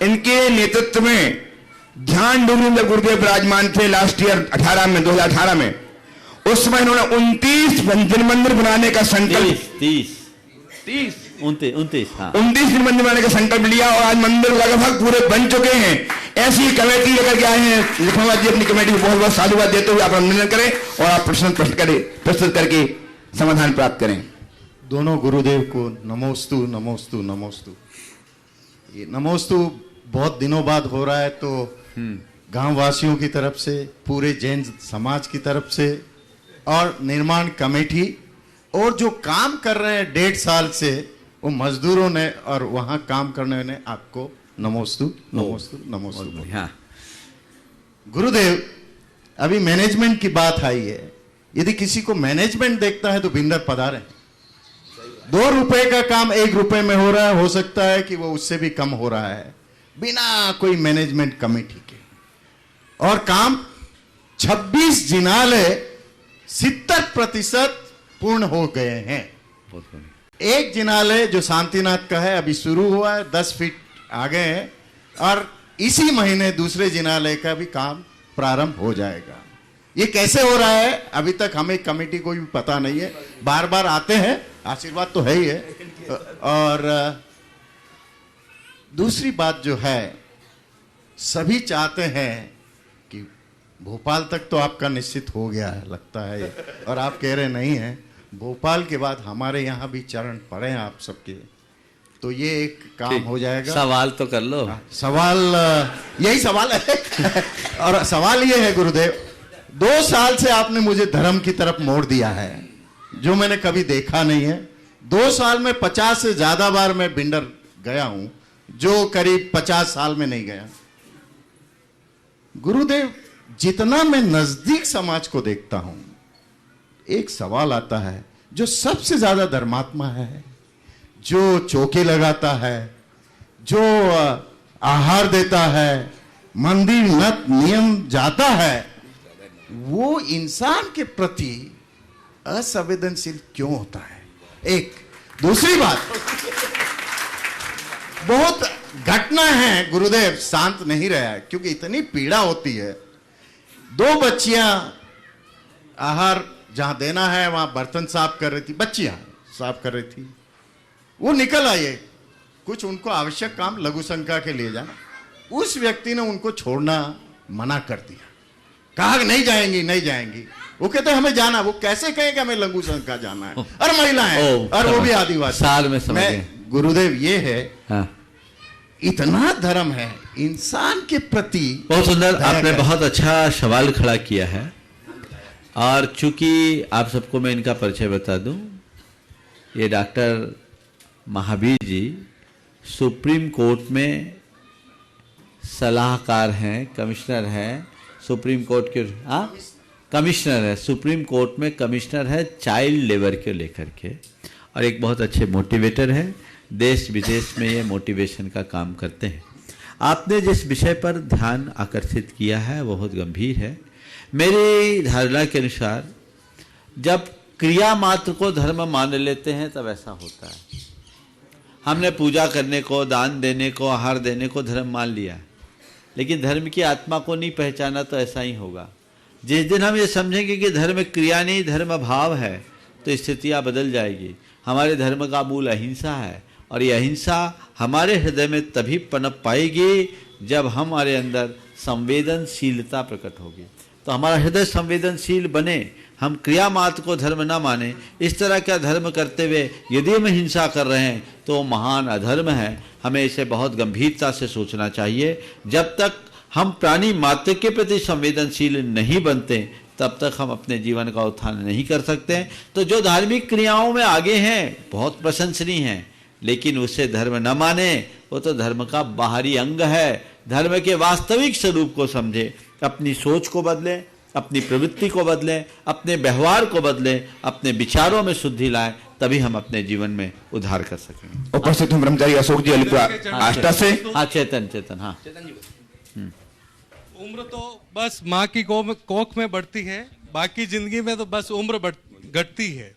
इनके नेतृत्व में ध्यान डूंगरी में गुरुदेव विराजमान थे लास्ट ईयर 2018 में। उस समय इन्होंने 29 मंदिर बनाने का संकल्प, 30 29 हाँ 29 दिन मंदिर बनाने का संकल्प लिया और आज मंदिर लगभग पूरे बन चुके हैं। ऐसी कमेटी लेकर के आए हैं। लखनऊ जी अपनी कमेटी को बहुत बहुत साधुवाद देते हुए आप अभिनंदन करें और आप प्रस्तुत करके समाधान प्राप्त करें। दोनों गुरुदेव को नमोस्तु नमोस्तु नमोस्तु। ये नमोस्तु बहुत दिनों बाद हो रहा है, तो गांव वासियों की तरफ से, पूरे जैन समाज की तरफ से और निर्माण कमेटी और जो काम कर रहे हैं 1.5 साल से वो मजदूरों ने और वहां काम करने ने आपको नमोस्तु नमोस्तु नमोस्तु। हाँ। गुरुदेव, अभी मैनेजमेंट की बात आई है। यदि किसी को मैनेजमेंट देखता है तो भिंडर पधारे। 2 रुपए का काम 1 रुपए में हो रहा है, हो सकता है कि वो उससे भी कम हो रहा है बिना कोई मैनेजमेंट कमेटी के। और काम 26 जिनालय 70% पूर्ण हो गए हैं। एक जिनालय जो शांतिनाथ का है अभी शुरू हुआ है, 10 फीट आगे है और इसी महीने दूसरे जिनालय का भी काम प्रारंभ हो जाएगा। ये कैसे हो रहा है अभी तक हमें कमेटी को भी पता नहीं है। बार बार आते हैं, आशीर्वाद तो है ही है। और दूसरी बात जो है, सभी चाहते हैं कि भोपाल तक तो आपका निश्चित हो गया है लगता है, और आप कह रहे नहीं हैं भोपाल के बाद हमारे यहाँ भी चरण पड़े हैं आप सबके, तो ये एक काम हो जाएगा। सवाल तो कर लो। सवाल यही सवाल है और सवाल ये है गुरुदेव, 2 साल से आपने मुझे धर्म की तरफ मोड़ दिया है जो मैंने कभी देखा नहीं है। 2 साल में 50 से ज्यादा बार मैं भिंडर गया हूं, जो करीब 50 साल में नहीं गया। गुरुदेव, जितना मैं नजदीक समाज को देखता हूं, एक सवाल आता है, जो सबसे ज्यादा धर्मात्मा है, जो चौके लगाता है, जो आहार देता है, मंदिर नत नियम जाता है, वो इंसान के प्रति असंवेदनशील क्यों होता है? एक दूसरी बात, बहुत घटना है गुरुदेव, शांत नहीं रहा है क्योंकि इतनी पीड़ा होती है। 2 बच्चियां आहार जहां देना है वहां बर्तन साफ कर रही थी, बच्चियां साफ कर रही थी, वो निकल आई। कुछ उनको आवश्यक काम लघु शंका के लिए जाना, उस व्यक्ति ने उनको छोड़ना मना कर दिया, कहा नहीं जाएंगी नहीं जाएंगी। वो कहते हमें जाना। वो कैसे कहेंगे हमें लघु शंका जाना है, और महिला है और वो भी आदिवासी। साल में समझ गए गुरुदेव, ये है हाँ। इतना धर्म है इंसान के प्रति। बहुत सुंदर, आपने बहुत अच्छा सवाल खड़ा किया है। और चूंकि आप सबको मैं इनका परिचय बता दूं, ये doctor Mahavir ji supreme court में सलाहकार हैं, कमिश्नर हैं सुप्रीम कोर्ट के। कमिश्नर है सुप्रीम कोर्ट में, कमिश्नर है चाइल्ड लेबर के लेकर के, और एक बहुत अच्छे मोटिवेटर है। देश विदेश में ये मोटिवेशन का काम करते हैं। आपने जिस विषय पर ध्यान आकर्षित किया है वो बहुत गंभीर है। मेरी धारणा के अनुसार जब क्रिया मात्र को धर्म मान लेते हैं तब ऐसा होता है। हमने पूजा करने को, दान देने को, आहार देने को धर्म मान लिया, लेकिन धर्म की आत्मा को नहीं पहचाना तो ऐसा ही होगा। जिस दिन हम ये समझेंगे कि धर्म क्रिया नहीं धर्म भाव है, तो स्थितियाँ बदल जाएगी। हमारे धर्म का मूल अहिंसा है, और ये अहिंसा हमारे हृदय में तभी पनप पाएगी जब हमारे अंदर संवेदनशीलता प्रकट होगी। तो हमारा हृदय संवेदनशील बने, हम क्रिया मात्र को धर्म ना माने। इस तरह का धर्म करते हुए यदि हम हिंसा कर रहे हैं तो महान अधर्म है। हमें इसे बहुत गंभीरता से सोचना चाहिए। जब तक हम प्राणी मात्र के प्रति संवेदनशील नहीं बनते तब तक हम अपने जीवन का उत्थान नहीं कर सकते। तो जो धार्मिक क्रियाओं में आगे हैं बहुत प्रशंसनीय हैं, लेकिन उसे धर्म न माने, वो तो धर्म का बाहरी अंग है। धर्म के वास्तविक स्वरूप को समझे, अपनी सोच को बदलें, अपनी प्रवृत्ति को बदलें, अपने व्यवहार को बदलें, अपने विचारों में शुद्धि लाएं, तभी हम अपने जीवन में उद्धार कर सकेंगे। उपस्थित हूं ब्रह्मचारी अशोक जी अलीपुर आष्टा से। हाँ चेतन हाँ। उम्र तो बस माँ की कोख में बढ़ती है, बाकी जिंदगी में तो बस उम्र घटती है।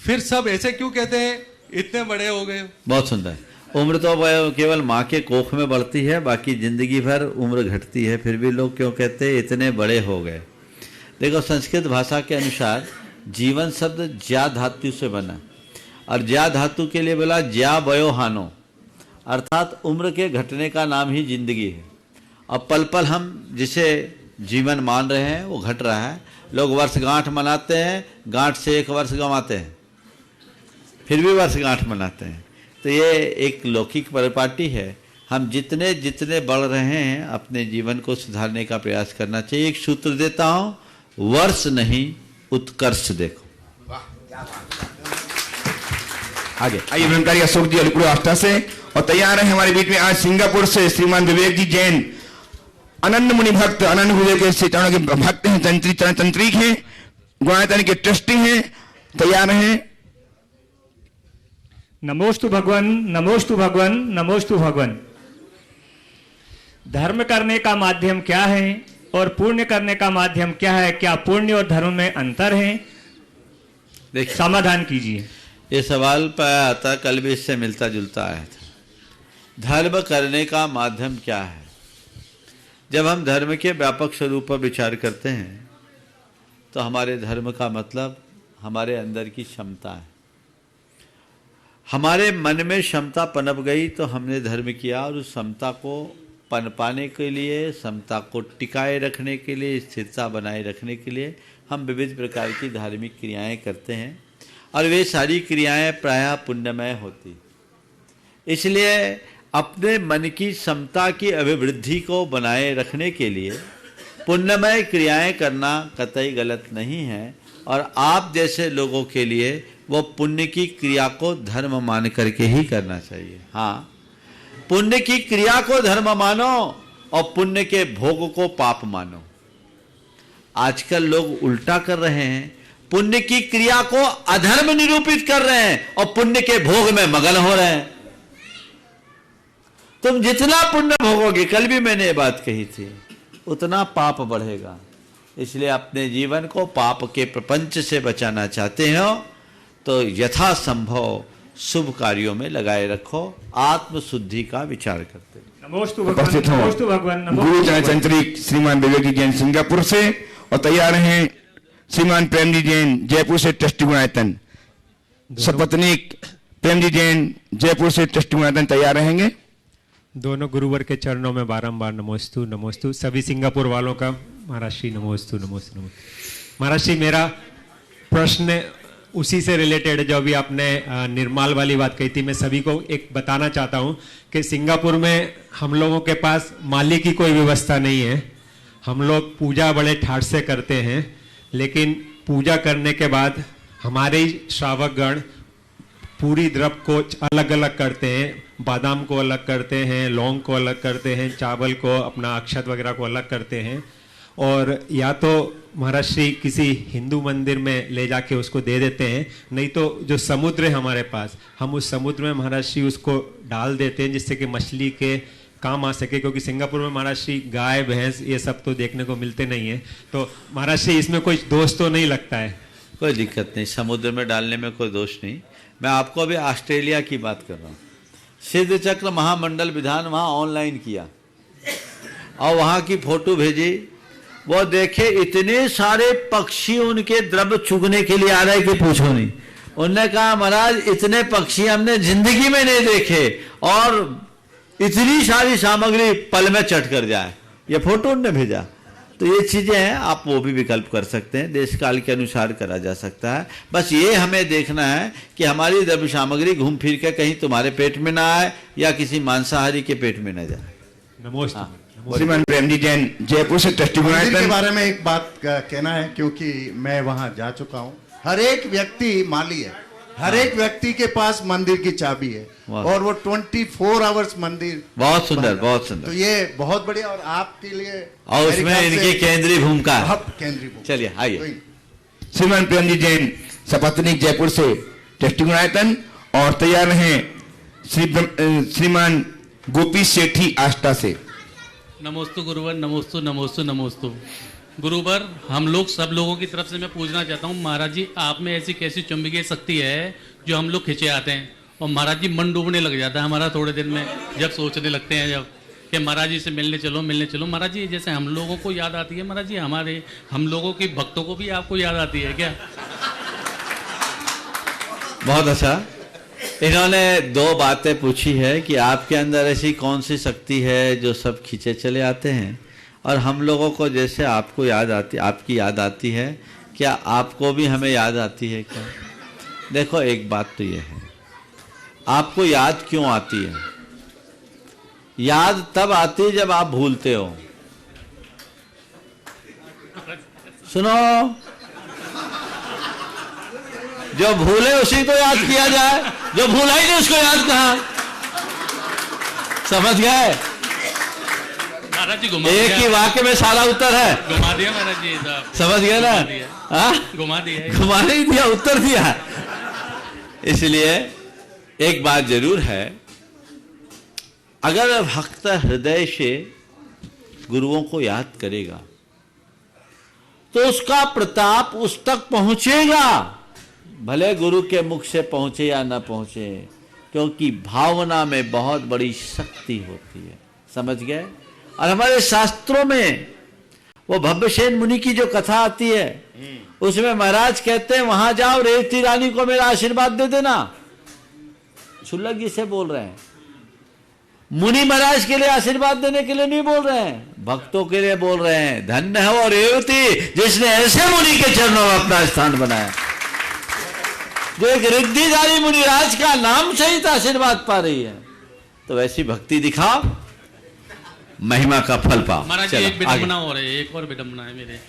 फिर सब ऐसे क्यों कहते हैं इतने बड़े हो गए? बहुत सुंदर। उम्र तो केवल माँ के कोख में बढ़ती है, बाकी जिंदगी भर उम्र घटती है। फिर भी लोग क्यों कहते हैं इतने बड़े हो गए? देखो, संस्कृत भाषा के अनुसार जीवन शब्द ज्या धातु से बना, और ज्या धातु के लिए बोला ज्या वयो हानो, अर्थात उम्र के घटने का नाम ही जिंदगी है। अब पल पल हम जिसे जीवन मान रहे हैं वो घट रहा है। लोग वर्षगांठ मनाते हैं, गांठ से 1 वर्ष गंवाते हैं, फिर भी वर्षगांठ मनाते हैं। तो ये एक लौकिक परिपाटी है। हम जितने जितने बढ़ रहे हैं अपने जीवन को सुधारने का प्रयास करना चाहिए। एक सूत्र देता हूं, वर्ष नहीं उत्कर्ष देखो। आगे आइए ब्रह्मचारी अशोक जी अलीपुर आस्था से, और तैयार है हमारे बीच में आज सिंगापुर से श्रीमान विवेक जी जैन, अनन्य मुनि भक्त, अनन्य गुरुदेव के चरणों के भक्त हैं, तंत्रिक हैं, गुणायतन के ट्रस्टी हैं, तैयार हैं। नमोस्तु भगवान, नमोस्तु भगवान, नमोस्तु भगवान। धर्म करने का माध्यम क्या है और पुण्य करने का माध्यम क्या है? क्या पुण्य और धर्म में अंतर है? देखिए, समाधान कीजिए। ये सवाल पाया था, कल भी इससे मिलता जुलता आया था। धर्म करने का माध्यम क्या है? जब हम धर्म के व्यापक स्वरूप पर विचार करते हैं तो हमारे धर्म का मतलब हमारे अंदर की क्षमता है। हमारे मन में क्षमता पनप गई तो हमने धर्म किया, और उस क्षमता को पनपाने के लिए, क्षमता को टिकाए रखने के लिए, स्थिरता बनाए रखने के लिए हम विविध प्रकार की धार्मिक क्रियाएं करते हैं, और वे सारी क्रियाएं प्रायः पुण्यमय होती। इसलिए अपने मन की क्षमता की अभिवृद्धि को बनाए रखने के लिए पुण्यमय क्रियाएं करना कतई गलत नहीं है, और आप जैसे लोगों के लिए वो पुण्य की क्रिया को धर्म मान करके ही करना चाहिए। हाँ, पुण्य की क्रिया को धर्म मानो और पुण्य के भोग को पाप मानो। आजकल लोग उल्टा कर रहे हैं, पुण्य की क्रिया को अधर्म निरूपित कर रहे हैं और पुण्य के भोग में मगन हो रहे हैं। तुम जितना पुण्य भोगोगे, कल भी मैंने ये बात कही थी, उतना पाप बढ़ेगा। इसलिए अपने जीवन को पाप के प्रपंच से बचाना चाहते हो तो यथासंभव शुभ कार्यों में लगाए रखो, आत्म शुद्धि का विचार करते। नमोस्तु भगवान, नमोस्तु भगवान, गुरु तंत्रिक श्रीमान विवेक जी जैन सिंगापुर से, और तैयार हैं श्रीमान प्रेम जी जैन जयपुर से ट्रस्टी गुणायतन, सपत्नीक प्रेम जी जैन जयपुर से ट्रस्टी गुणायतन तैयार रहेंगे। दोनों गुरुवर के चरणों में बारंबार नमोस्तु नमोस्तु। सभी सिंगापुर वालों का महाराज श्री नमोस्तु नमोस्तु नमोस्तु। महाराज श्री, मेरा प्रश्न उसी से रिलेटेड है जो अभी आपने निर्माल वाली बात कही थी। मैं सभी को एक बताना चाहता हूं कि सिंगापुर में हम लोगों के पास माली की कोई व्यवस्था नहीं है। हम लोग पूजा बड़े ठाठ से करते हैं, लेकिन पूजा करने के बाद हमारे श्रावकगण पूरी द्रव्य को अलग अलग करते हैं। बादाम को अलग करते हैं, लौंग को अलग करते हैं, चावल को, अपना अक्षत वगैरह को अलग करते हैं, और या तो महाराज श्री किसी हिंदू मंदिर में ले जाके उसको दे देते हैं, नहीं तो जो समुद्र है हमारे पास, हम उस समुद्र में महाराज श्री उसको डाल देते हैं जिससे कि मछली के काम आ सके। क्योंकि सिंगापुर में महाराज श्री गाय भैंस ये सब तो देखने को मिलते नहीं है, तो महाराज श्री इसमें कोई दोष तो नहीं लगता है? कोई दिक्कत नहीं, समुद्र में डालने में कोई दोष नहीं। मैं आपको अभी ऑस्ट्रेलिया की बात कर रहा हूँ। सिद्ध चक्र महामंडल विधान वहाँ ऑनलाइन किया और वहाँ की फोटो भेजी। वो देखे इतने सारे पक्षी उनके द्रव्य चुगने के लिए आ रहे कि पूछो नहीं। उनने कहा महाराज इतने पक्षी हमने जिंदगी में नहीं देखे और इतनी सारी सामग्री पल में चट कर जाए। ये फोटो उनने भेजा। तो ये चीजें हैं, आप वो भी विकल्प कर सकते हैं, देश काल के अनुसार करा जा सकता है। बस ये हमें देखना है कि हमारी द्रव्य सामग्री घूम फिर के कहीं तुम्हारे पेट में ना आए या किसी मांसाहारी के पेट में न जाए। नमस्ते। श्रीमान प्रेम जी जैन जयपुर से ट्रस्टी मंदिर के बारे में एक बात कहना है, क्योंकि मैं वहां जा चुका हूं। हर एक व्यक्ति माली है, हर एक व्यक्ति के पास मंदिर की चाबी है और वो 24 आवर्स मंदिर। बहुत सुंदर, बहुत सुंदर। तो ये बहुत बढ़िया, और आपके लिए और उसमें इनकी केंद्रीय भूमिका है। केंद्रीय भूमिका। चलिए आइए। श्रीमान प्रेम जी जैन सपत्नीक जयपुर से ट्रस्टी गुणायतन, और तैयार हैं श्रीमान गोपी सेठी आष्टा से। नमोस्तु गुरुवर, नमोस्तु नमोस्तु नमोस्तु। गुरुवर, हम लोग सब लोगों की तरफ से मैं पूछना चाहता हूँ, महाराज जी आप में ऐसी कैसी चुंबकीय शक्ति है जो हम लोग खिंचे आते हैं और महाराज जी मन डूबने लग जाता है हमारा थोड़े दिन में, जब सोचने लगते हैं जब कि महाराज जी से मिलने चलो मिलने चलो। महाराज जी जैसे हम लोगों को याद आती है महाराज जी, हमारे हम लोगों के भक्तों को भी आपको याद आती है क्या? बहुत अच्छा। इन्होंने दो बातें पूछी है कि आपके अंदर ऐसी कौन सी शक्ति है जो सब खींचे चले आते हैं, और हम लोगों को जैसे आपको याद आती, आपकी याद आती है, क्या आपको भी हमें याद आती है क्या? देखो एक बात तो ये है, आपको याद क्यों आती है? याद तब आती है जब आप भूलते हो। सुनो, जो भूले उसी को याद किया जाए, जो भूला ही नहीं उसको याद कहाँ? समझ गए? महाराज जी घुमा एक ही वाक्य में सारा उत्तर है। घुमा दिया महाराज जी साहब, समझ गए ना? घुमा दिया, घुमा नहीं दिया, उत्तर दिया। इसलिए एक बात जरूर है, अगर भक्त हृदय से गुरुओं को याद करेगा तो उसका प्रताप उस तक पहुंचेगा, भले गुरु के मुख से पहुंचे या ना पहुंचे, क्योंकि भावना में बहुत बड़ी शक्ति होती है। समझ गए? और हमारे शास्त्रों में वो भव्यसेन मुनि की जो कथा आती है, उसमें महाराज कहते हैं वहां जाओ, रेवती रानी को मेरा आशीर्वाद दे देना। शुल्लक जी से बोल रहे हैं, मुनि महाराज के लिए आशीर्वाद देने के लिए नहीं बोल रहे हैं, भक्तों के लिए बोल रहे हैं। धन्य है वो रेवती जिसने ऐसे मुनि के चरणों में अपना स्थान बनाया, जो एक रिद्धिधारी मुनिराज का नाम सहित आशीर्वाद पा रही है। तो वैसी भक्ति दिखाओ, महिमा का फल पाओ। महाराज जी एक विडंबना हो रही है, एक और विडंबना है मेरे।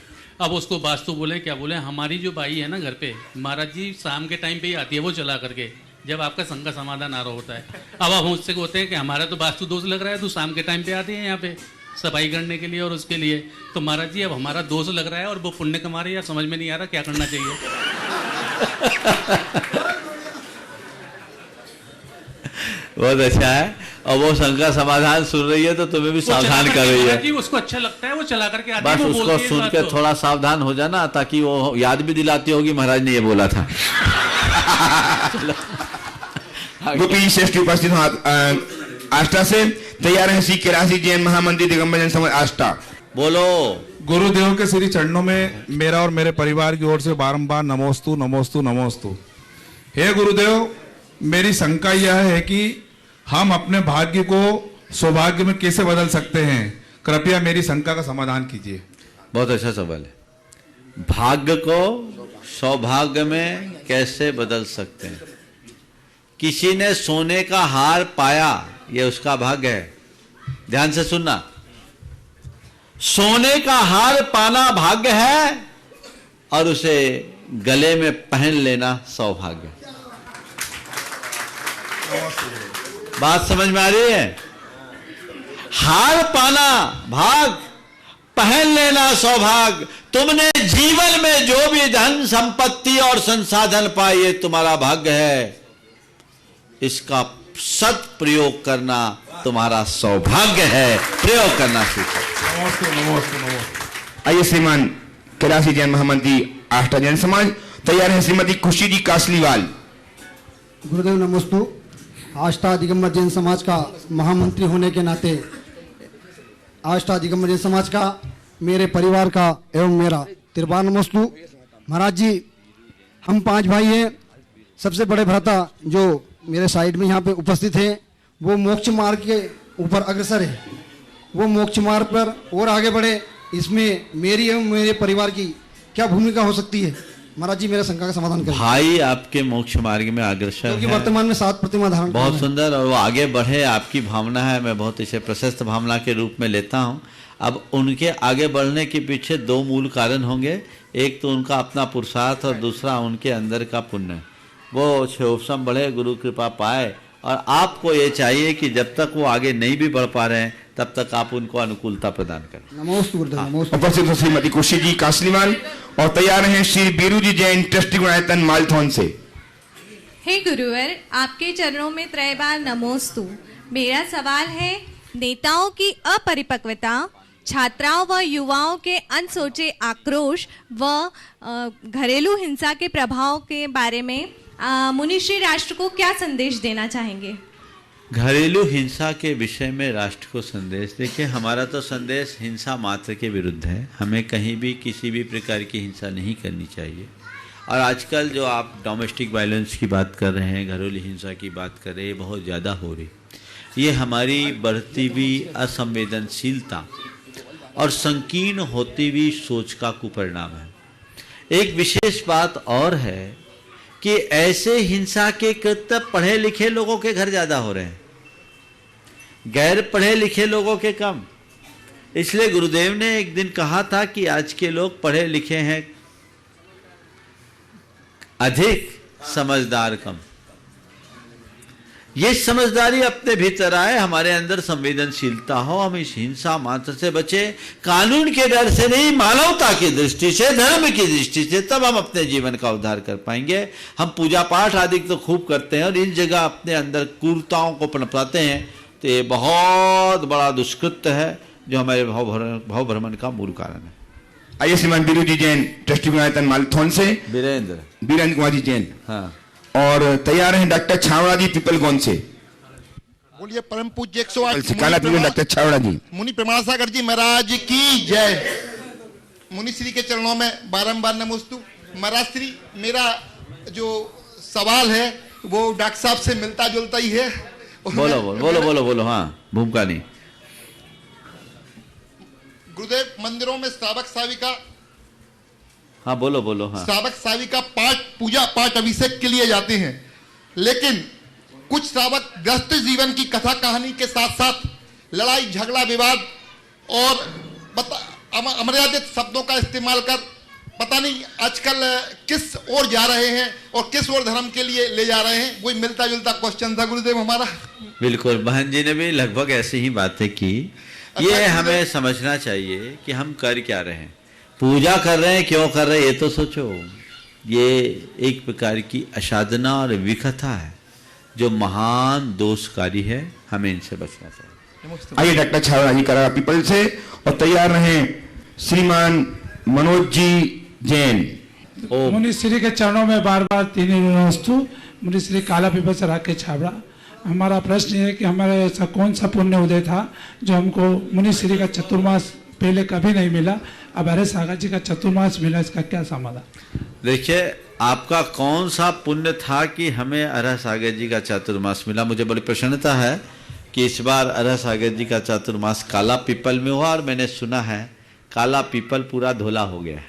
अब उसको वास्तु बोले, क्या बोले, हमारी जो बाई है ना घर पे, महाराज जी शाम के टाइम पे ही आती है वो चला करके, जब आपका संग का समाधान आ रहा होता है। अब आप मुझसे कहते हैं कि हमारा तो वास्तु दोष लग रहा है, तू शाम के टाइम पे आती है यहाँ पे सफाई करने के लिए और उसके लिए। तो महाराज जी अब हमारा दोष लग रहा है और वो पुण्य कमा रही है, समझ में नहीं आ रहा क्या करना चाहिए। बहुत अच्छा है, और वो शंका समाधान सुन रही है तो तुम्हें भी सावधान कर रही है। जी उसको अच्छा लगता है, वो चला करके आती है, बस वो उसको बोलती है सुन के थोड़ा सावधान हो जाना, ताकि वो याद भी दिलाती होगी महाराज ने ये बोला था। गोपी श्रेष्ठ उपस्थित आष्टा से तैयार है श्री कैलाशी जैन महामंदिर दिगंबर जैन समाज आष्टा। बोलो। गुरुदेव के श्री चरणों में मेरा और मेरे परिवार की ओर से बारंबार नमोस्तु नमोस्तु नमोस्तु। हे गुरुदेव, मेरी शंका यह है कि हम अपने भाग्य को सौभाग्य में कैसे बदल सकते हैं? कृपया मेरी शंका का समाधान कीजिए। बहुत अच्छा सवाल है। भाग्य को सौभाग्य में कैसे बदल सकते हैं? किसी ने सोने का हार पाया, यह उसका भाग्य है। ध्यान से सुनना, सोने का हार पाना भाग्य है और उसे गले में पहन लेना सौभाग्य। बात समझ में आ रही है? हार पाना भाग, पहन लेना सौभाग्य। तुमने जीवन में जो भी धन संपत्ति और संसाधन पाए, ये तुम्हारा भाग्य है। इसका सद प्रयोग करना तुम्हारा सौभाग्य है। प्रयोग करना सीखो। आइए श्रीमान कैलाशी जैन महामंदिर आष्टा जैन समाज तैयार है श्रीमती खुशी जी कासलीवाल। गुरुदेव नमोस्तु। आष्टा दिगंबर जैन समाज का महामंत्री होने के नाते आष्टा दिगंबर जैन समाज का, मेरे परिवार का एवं मेरा तिरबार नमोस्तु। महाराज जी, हम 5 भाई हैं। सबसे बड़े भ्राता जो मेरे साइड में यहाँ पे उपस्थित हैं, वो मोक्ष मार्ग के ऊपर अग्रसर है। वो मोक्ष मार्ग पर और आगे बढ़े, इसमें मेरी एवं मेरे परिवार की क्या भूमिका हो सकती है? महाराज जी, मेरा शंका का समाधान करें। भाई आपके मोक्ष मार्ग में अग्रसर क्योंकि है। वर्तमान में 7 प्रतिमा धारण बहुत सुंदर, और वो आगे बढ़े आपकी भावना है। मैं बहुत इसे प्रशस्त भावना के रूप में लेता हूँ। अब उनके आगे बढ़ने के पीछे 2 मूल कारण होंगे। एक तो उनका अपना पुरुषार्थ और दूसरा उनके अंदर का पुण्य। वो क्षोभसम बढ़े, गुरु कृपा पाए, और आपको ये चाहिए कि जब तक वो आगे नहीं भी बढ़ पा रहे हैं तब तक आप उनको अनुकूलता प्रदान करें। नमोस्तु गुरुदेव, नमोस्तु। उपस्थित श्रीमती खुशी जी कासलीवाल और तैयार हैं श्री बीरू जी जैन ट्रस्टी गुणायतन मालथौन से। हे गुरुवर, आपके चरणों में त्रय बार नमोस्तु। मेरा सवाल है, नेताओं की अपरिपक्वता, छात्राओं व युवाओं के अनसोचे आक्रोश व घरेलू हिंसा के प्रभाव के बारे में मुनिश्री राष्ट्र को क्या संदेश देना चाहेंगे? घरेलू हिंसा के विषय में राष्ट्र को संदेश, देखिए हमारा तो संदेश हिंसा मात्र के विरुद्ध है। हमें कहीं भी किसी भी प्रकार की हिंसा नहीं करनी चाहिए। और आजकल जो आप डोमेस्टिक वायलेंस की बात कर रहे हैं, घरेलू हिंसा की बात कर रहे हैं, बहुत ज़्यादा हो रही। ये हमारी बढ़ती हुई असंवेदनशीलता और संकीर्ण होती हुई सोच का कुपरिणाम है। एक विशेष बात और है कि ऐसे हिंसा के कृत्य पढ़े लिखे लोगों के घर ज़्यादा हो रहे हैं, गैर पढ़े लिखे लोगों के कम। इसलिए गुरुदेव ने एक दिन कहा था कि आज के लोग पढ़े लिखे हैं अधिक, समझदार कम। ये समझदारी अपने भीतर आए, हमारे अंदर संवेदनशीलता हो, हम इस हिंसा मात्र से बचे, कानून के डर से नहीं, मानवता की दृष्टि से, धर्म की दृष्टि से, तब हम अपने जीवन का उद्धार कर पाएंगे। हम पूजा पाठ आदि तो खूब करते हैं और इन जगह अपने अंदर क्रूरताओं को पनपाते हैं, तो ये बहुत बड़ा दुष्कृत्य है जो हमारे भाव भ्रमण का मूल कारण है। आइए श्रीमान बीरू जी जैन, ट्रस्टी गुणायतन मालथौन से वीरेंद्र कुमार जी जैन। हाँ। और तैयार हैं डॉक्टर छावड़ा जी पीपलगंज से। बोलिए परम पूज्य 108 काला पीपल डॉक्टर छावड़ा जी। मुनि प्रमाण सागर जी महाराज की जय। मुनि श्री के चरणों में बारंबार नमोस्तु। महाराज श्री, मेरा जो सवाल है वो डॉक्टर साहब से मिलता जुलता ही है। बोलो। हाँ, भूमिका नहीं। गुरुदेव, मंदिरों में श्रावक साविका, हाँ बोलो। हाँ, श्रावक साविका पाठ, पूजा पाठ, अभिषेक के लिए जाते हैं, लेकिन कुछ श्रावक ग्रस्त जीवन की कथा कहानी के साथ साथ लड़ाई झगड़ा विवाद और अमर्यादित शब्दों का इस्तेमाल कर पता नहीं आजकल किस ओर जा रहे हैं और किस ओर धर्म के लिए ले जा रहे हैं। वही मिलता जुलता क्वेश्चन था गुरुदेव हमारा। बिल्कुल, बहन जी ने भी लगभग ऐसी ही बातें की। ये हमें समझना चाहिए कि हम कर क्या रहे हैं, पूजा कर रहे हैं, क्यों कर रहे हैं, ये तो सोचो। ये एक प्रकार की असाधना और विकथा है जो महान दोषकारी है, हमें इनसे बचना चाहिए। आइए डॉक्टर छावड़ा जी करारा पीपल से, और तैयार रहे श्रीमान मनोज जी जैन। मुनि श्री के चरणों में बार बार तीन नमोस्तु। मुनि श्री काला पीपल से राकेश छाबड़ा। हमारा प्रश्न है कि हमारे ऐसा कौन सा पुण्य उदय था जो हमको मुनि श्री का चतुर्मास पहले कभी नहीं मिला, अब अरे सागर जी का चतुर्मास मिला, इसका क्या समाधान? देखिए, आपका कौन सा पुण्य था कि हमें अरह सागर जी का चातुर्मास मिला? मुझे बड़ी प्रसन्नता है कि इस बार अरह सागर जी का चातुर्मास काला पीपल में हुआ, और मैंने सुना है काला पीपल पूरा धोला हो गया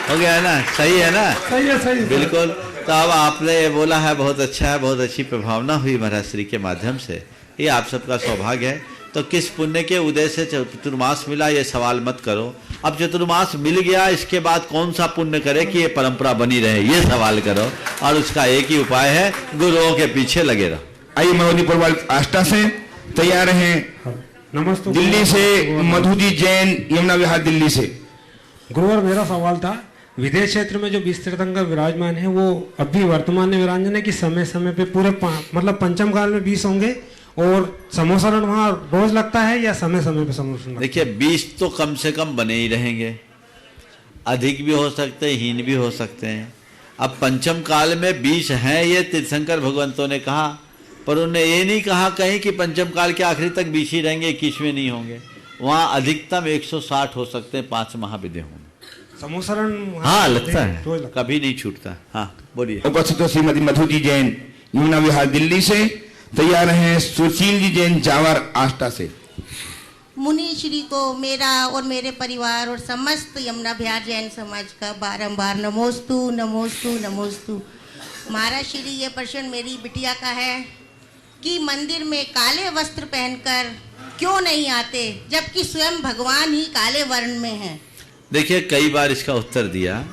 है ना? सही है ना? सही है। बिल्कुल। तो अब आपने ये बोला है, बहुत अच्छा है, बहुत अच्छी प्रभावना हुई महाराज श्री के माध्यम से, ये आप सबका सौभाग्य है। तो किस पुण्य के उदय से चतुर्मास मिला, ये सवाल मत करो। अब चतुर्मास मिल गया, इसके बाद कौन सा पुण्य करे कि ये परंपरा बनी रहे, ये सवाल करो, और उसका एक ही उपाय है, गुरुओं के पीछे लगे रहो। आइए मनोदीपुर आष्टा से तैयार हैं नमस्ते। दिल्ली से मधु जी जैन, यमुना विहार दिल्ली से। गुरुवर, मेरा सवाल था, विदेश क्षेत्र में जो 20 तीर्थंकर विराजमान है वो अभी वर्तमान में विराजमान है कि समय समय पे पूरे मतलब पंचम काल में 20 होंगे, और समोसरण वहाँ रोज लगता है या समय समय पे समोसरण? देखिए, 20 तो कम से कम बने ही रहेंगे, अधिक भी हो सकते हैं, हीन भी हो सकते हैं। अब पंचम काल में 20 हैं, ये तीर्थंकर भगवंतों ने कहा, पर उन्होंने ये नहीं कहा कहीं कि पंचम काल के आखिरी तक 20 ही रहेंगे, 21वें नहीं होंगे। वहाँ अधिकतम 160 हो सकते हैं, 5 महाविद्य होंगे। समोसरण हाँ लगता है, कभी नहीं छूटता। हाँ बोलिए। उपस्थित हो श्रीमती मधु जी जैन, यमुना विहार दिल्ली से। तैयार हैं सुशील जी जैन, जावर आष्टा से। मुनि श्री को मेरा और मेरे परिवार और समस्त यमुना विहार जैन समाज का बारंबार नमोस्तु नमोस्तु नमोस्तु। महाराज श्री, ये प्रश्न मेरी बिटिया का है कि मंदिर में काले वस्त्र पहनकर क्यों नहीं आते, जबकि स्वयं भगवान ही काले वर्ण में हैं। देखिए, कई बार इसका उत्तर दिया,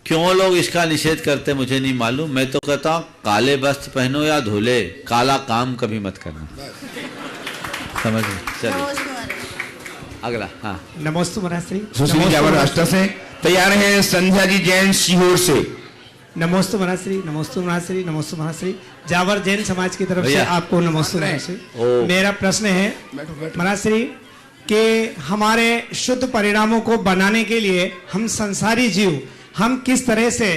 क्यों लोग इसका निषेध करते मुझे नहीं मालूम। मैं तो कहता हूँ काले वस्त्र पहनो या धोले, काला काम कभी मत करना। समझ में? चलिए अगला। हाँ नमस्ते महाराज श्री। सुशील जावर आष्टा से। तैयार हैं संध्या जी जैन, सीहोर से। नमस्ते महाराज श्री। नमस्ते महाराज श्री। नमस्ते महाराज श्री। जावर जैन समाज की तरफ से आपको नमस्ते महाराज श्री। मेरा प्रश्न है महाराज श्री कि हमारे शुद्ध परिणामों को बनाने के लिए हम संसारी जीव, हम किस तरह से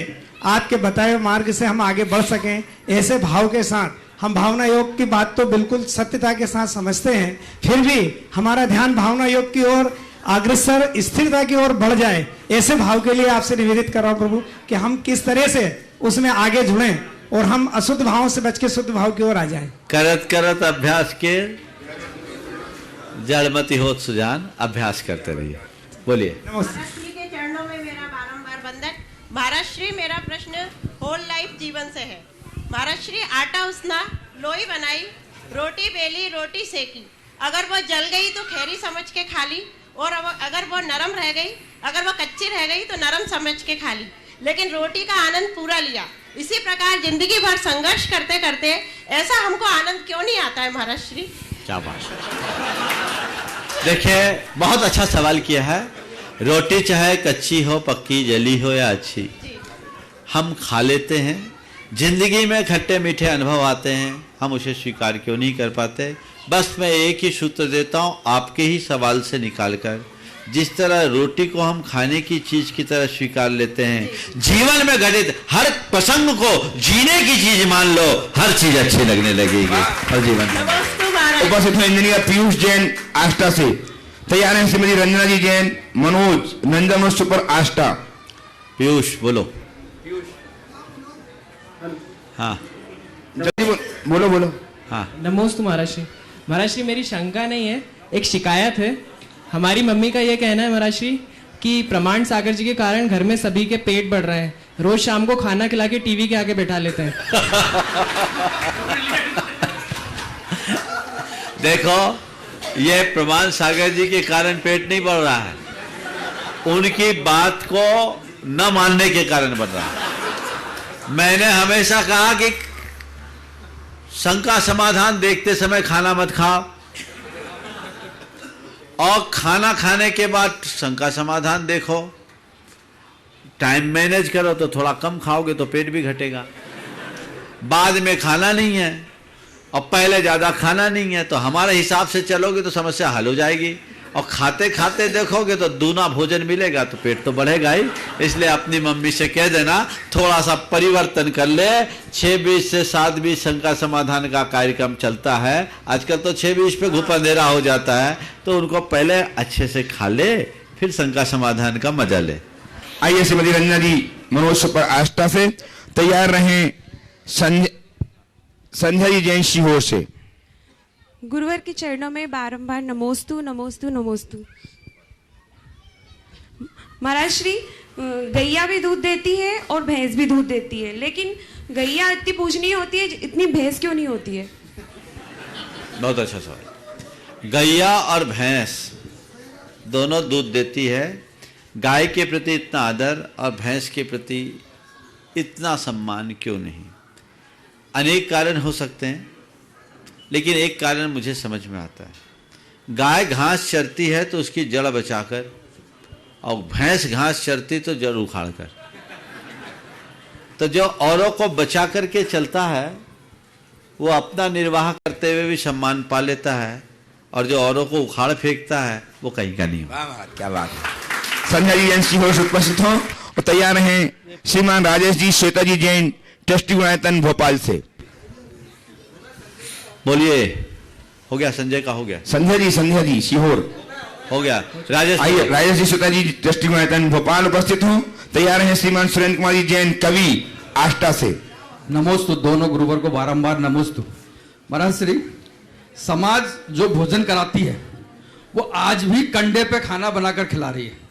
आपके बताए हुए मार्ग से हम आगे बढ़ सकें, ऐसे भाव के साथ। हम भावना योग की बात तो बिल्कुल सत्यता के साथ समझते हैं, फिर भी हमारा ध्यान भावना योग की ओर अग्रसर स्थिरता की ओर बढ़ जाए, ऐसे भाव के लिए आपसे निवेदित कर रहा हूं प्रभु कि हम किस तरह से उसमें आगे जुड़ें और हम अशुद्ध भावों से बच के शुद्ध भाव की ओर आ जाएं। करत करत अभ्यास के जड़मति होत सुजान, अभ्यास करते रहिए। बोलिए। महाराष्ट्री के चरणों में मेरा बारंबार वंदन। महाराष्ट्री, मेरा प्रश्न होल लाइफ जीवन से है। महाराष्ट्री, आटा उसना, लोई बनाई, रोटी बेली, रोटी सेकी, अगर वो जल गई तो खैरी समझ के खा ली, और अगर वो नरम रह गई, अगर वो कच्ची रह गई तो नरम समझ के खा ली, लेकिन रोटी का आनंद पूरा लिया। इसी प्रकार जिंदगी भर संघर्ष करते करते ऐसा हमको आनंद क्यों नहीं आता है महाराष्ट्री? क्या बात है। देखिए, बहुत अच्छा सवाल किया है। रोटी चाहे कच्ची हो, पक्की, जली हो या अच्छी, हम खा लेते हैं। जिंदगी में खट्टे मीठे अनुभव आते हैं, हम उसे स्वीकार क्यों नहीं कर पाते? बस मैं एक ही सूत्र देता हूँ आपके ही सवाल से निकालकर। जिस तरह रोटी को हम खाने की चीज की तरह स्वीकार लेते हैं, जीवन में घटित हर प्रसंग को जीने की चीज मान लो, हर चीज अच्छी लगने लगेगी और जीवन में। उपस्थित हैं इंजीनियर पीयूष जैन आष्टा से। तैयार हैं श्रीमती रंजना जी जैन, मनोज नंदन सुपर आष्टा। पीयूष बोलो। हाँ बोलो बोलो। हाँ, नमोस्तु महाराष्ट्री। महाराष्ट्री, मेरी शंका नहीं है, एक शिकायत है। हमारी मम्मी का ये कहना है महाराष्ट्री कि प्रमाण सागर जी के कारण घर में सभी के पेट बढ़ रहे हैं, रोज शाम को खाना खिला के टीवी के आगे बैठा लेते हैं। देखो, ये प्रमाण सागर जी के कारण पेट नहीं बढ़ रहा है, उनकी बात को न मानने के कारण बढ़ रहा है। मैंने हमेशा कहा कि शंका समाधान देखते समय खाना मत खाओ, और खाना खाने के बाद शंका समाधान देखो। टाइम मैनेज करो तो थोड़ा कम खाओगे तो पेट भी घटेगा। बाद में खाना नहीं है और पहले ज़्यादा खाना नहीं है, तो हमारे हिसाब से चलोगे तो समस्या हल हो जाएगी। और खाते खाते देखोगे तो दूना भोजन मिलेगा तो पेट तो बढ़ेगा ही। इसलिए अपनी मम्मी से कह देना थोड़ा सा परिवर्तन कर ले। 6:20 से 7:20 शंका समाधान का कार्यक्रम चलता है। आजकल तो 6:20 पे घुप अंधेरा हो जाता है, तो उनको पहले अच्छे से खा ले, फिर शंका समाधान का मजा ले। आइए श्रीमती रंजना जी मनोज सुपर आष्टा से। तैयार रहें संध्या जी जैन सीहोर से। गुरुवर के चरणों में बारंबार नमोस्तु नमोस्तु नमोस्तु। महाराज श्री, गैया भी दूध देती है और भैंस भी दूध देती है, लेकिन गैया इतनी पूजनीय होती है, इतनी भैंस क्यों नहीं होती है? बहुत अच्छा सवाल। गैया और भैंस दोनों दूध देती है। गाय के प्रति इतना आदर और भैंस के प्रति इतना सम्मान क्यों नहीं? अनेक कारण हो सकते हैं, लेकिन एक कारण मुझे समझ में आता है। गाय घास चरती है तो उसकी जड़ बचाकर, और भैंस घास चरती तो जड़ उखाड़कर। तो जो औरों को बचा करके चलता है वो अपना निर्वाह करते हुए भी सम्मान पा लेता है, और जो औरों को उखाड़ फेंकता है वो कहीं का नहीं होता। क्या बात है। संध्या जी जैन सीहोर से उपस्थित हों और तैयार हैं श्रीमान राजेश जी श्वेता जी जैन ट्रस्टी गुणायतन भोपाल से। बोलिए। हो गया? संजय का हो गया? संध्या जी सीहोर हो गया। राजेश, आइए राजेश जी श्वेता जी ट्रस्टी गुणायतन भोपाल उपस्थित हों। तैयार हैं श्रीमान सुरेंद्र कुमार जी जैन कवि आष्टा से। नमोस्तु। दोनों गुरुवर को बारंबार नमोस्तु। महाराज श्री, समाज जो भोजन कराती है वो आज भी कंडे पे खाना बनाकर खिला रही है।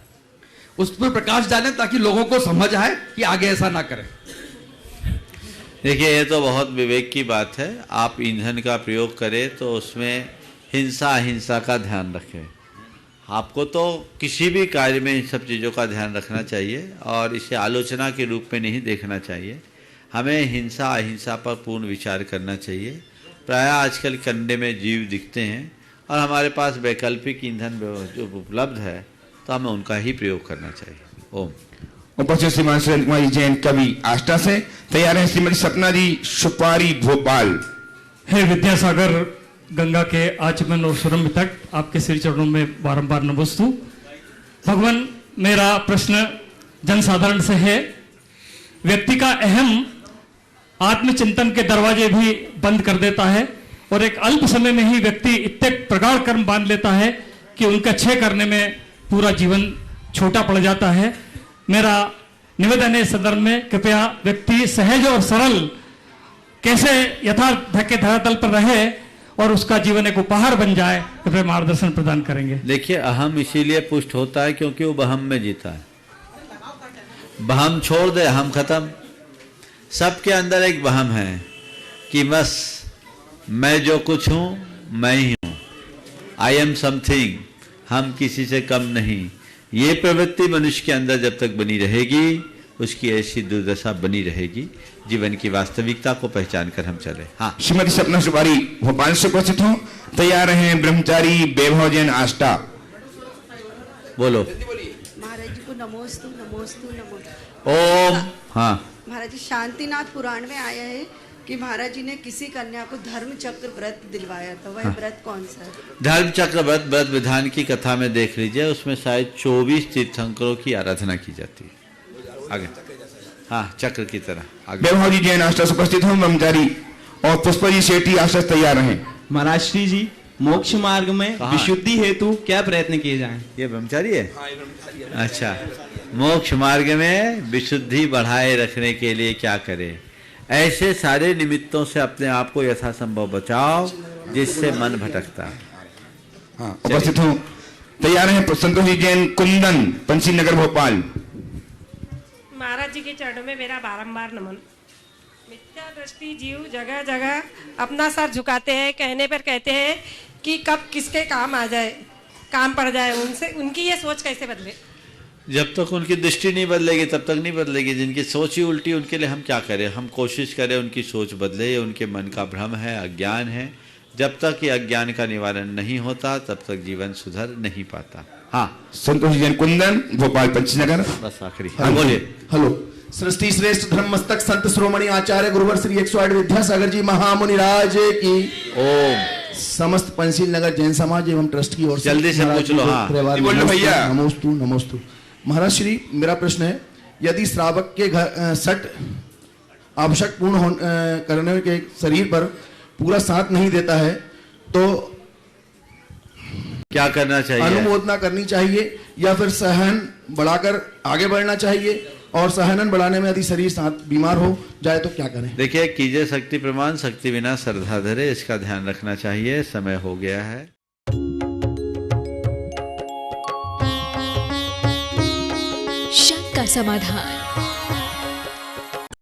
उस पर प्रकाश डालें ताकि लोगों को समझ आए कि आगे ऐसा ना करें। देखिए, ये तो बहुत विवेक की बात है। आप ईंधन का प्रयोग करें तो उसमें हिंसा अहिंसा का ध्यान रखें। आपको तो किसी भी कार्य में इन सब चीज़ों का ध्यान रखना चाहिए और इसे आलोचना के रूप में नहीं देखना चाहिए। हमें हिंसा अहिंसा पर पूर्ण विचार करना चाहिए। प्रायः आजकल कंडे में जीव दिखते हैं और हमारे पास वैकल्पिक ईंधन जो उपलब्ध है तो हमें उनका ही प्रयोग करना चाहिए। ओम। उपस्थित श्रीमान सुरेंद्र कुमार जी जैन कवि आष्टा से। तैयार हैं श्रीमती सपना जी सुपारी भोपाल। हे विद्यासागर गंगा के आचमन और सुरम्भ तक आपके श्री चरणों में बारंबार नमोस्तु। भगवान, मेरा प्रश्न जनसाधारण से है। व्यक्ति का अहम आत्मचिंतन के दरवाजे भी बंद कर देता है और एक अल्प समय में ही व्यक्ति इतने प्रगाढ़ कर्म बांध लेता है कि उनका क्षय करने में पूरा जीवन छोटा पड़ जाता है। मेरा निवेदन है इस संदर्भ में, कृपया व्यक्ति सहज और सरल कैसे यथार्थ के धरातल पर रहे और उसका जीवन एक उपहार बन जाए, कृपया मार्गदर्शन प्रदान करेंगे। देखिए, अहम इसीलिए पुष्ट होता है क्योंकि वो बहम में जीता है। बहम छोड़ दे, हम खत्म। सबके अंदर एक बहम है कि बस मैं जो कुछ हूं मैं ही हूं, आई एम समथिंग, हम किसी से कम नहीं। ये प्रवृत्ति मनुष्य के अंदर जब तक बनी रहेगी, उसकी ऐसी दुर्दशा बनी रहेगी। जीवन की वास्तविकता को पहचान कर हम चले। हाँ, श्रीमती सपना सुपारी भोपाल से उपस्थित हो, तैयार हैं ब्रह्मचारी वैभव जैन आष्टा। बोलो। महाराज जी को नमोस्तु नमोस्तु नमोस्तु। ओम। हाँ महाराज जी, शांतिनाथ पुराण में आया है कि महाराज जी ने किसी कन्या को धर्म चक्र व्रत दिलवाया था, वह व्रत कौन सा है? धर्म चक्र व्रत व्रत विधान की कथा में देख लीजिए, उसमें शायद 24 तीर्थंकरों की आराधना की जाती है। आगे, हाँ, चक्र की तरह आगे। वैभव जी जैन आष्टा से उपस्थित हो ब्रह्मचारी, और पुष्पा जी सेठी आष्टा से तैयार हैं। महाराज श्री जी, मोक्ष मार्ग में विशुद्धि हेतु क्या प्रयत्न किए जाएं? ये ब्रह्मचारी है। अच्छा, मोक्ष मार्ग में विशुद्धि बढ़ाए रखने के लिए क्या करें? ऐसे सारे निमित्तों से अपने आप को यथासंभव बचाओ जिससे मन भटकता है। हाँ, उपस्थित हो, तैयार हैं संतोष जी जैन कुंदन, पंची नगर भोपाल। महाराज जी के चरणों में मेरा बारंबार नमन। मिथ्या दृष्टि जीव जगह जगह अपना सर झुकाते हैं, कहने पर कहते हैं कि कब किसके काम आ जाए, काम पड़ जाए। उनसे उनकी ये सोच कैसे बदले? जब तक उनकी दृष्टि नहीं बदलेगी तब तक नहीं बदलेगी। जिनकी सोच ही उल्टी, उनके लिए हम क्या करें? हम कोशिश करें उनकी सोच बदले। ये उनके मन का भ्रम है, अज्ञान है। जब तक ये अज्ञान का निवारण नहीं होता तब तक जीवन सुधर नहीं पाता। हाँ, संतोष जैन कुंदन, भोपाल पंचनगर। बस आखिरी। हाँ, बोलिए। हेलो। सृष्टि श्रेष्ठ धर्म मस्तक संत श्रोमणी आचार्य गुरुवर श्री 108 विद्यासागर जी महामुनि राज की ओम। समस्त पंचशील नगर जैन समाज एवं ट्रस्ट की ओर से जल्दी से पूछ लो। हाँ, बोलो भैया। नमोस्तु नमोस्तु। महाराज श्री, मेरा प्रश्न है, यदि श्रावक के घर सट आवश्यक पूर्ण करने के शरीर पर पूरा साथ नहीं देता है तो क्या करना चाहिए? अनुमोदना करनी चाहिए या फिर सहन बढ़ाकर आगे बढ़ना चाहिए? और सहनन बढ़ाने में यदि शरीर साथ बीमार हो जाए तो क्या करें? देखिए, कीजिए शक्ति प्रमाण, शक्ति बिना श्रद्धा धरे, इसका ध्यान रखना चाहिए। समय हो गया है। शंका समाधान।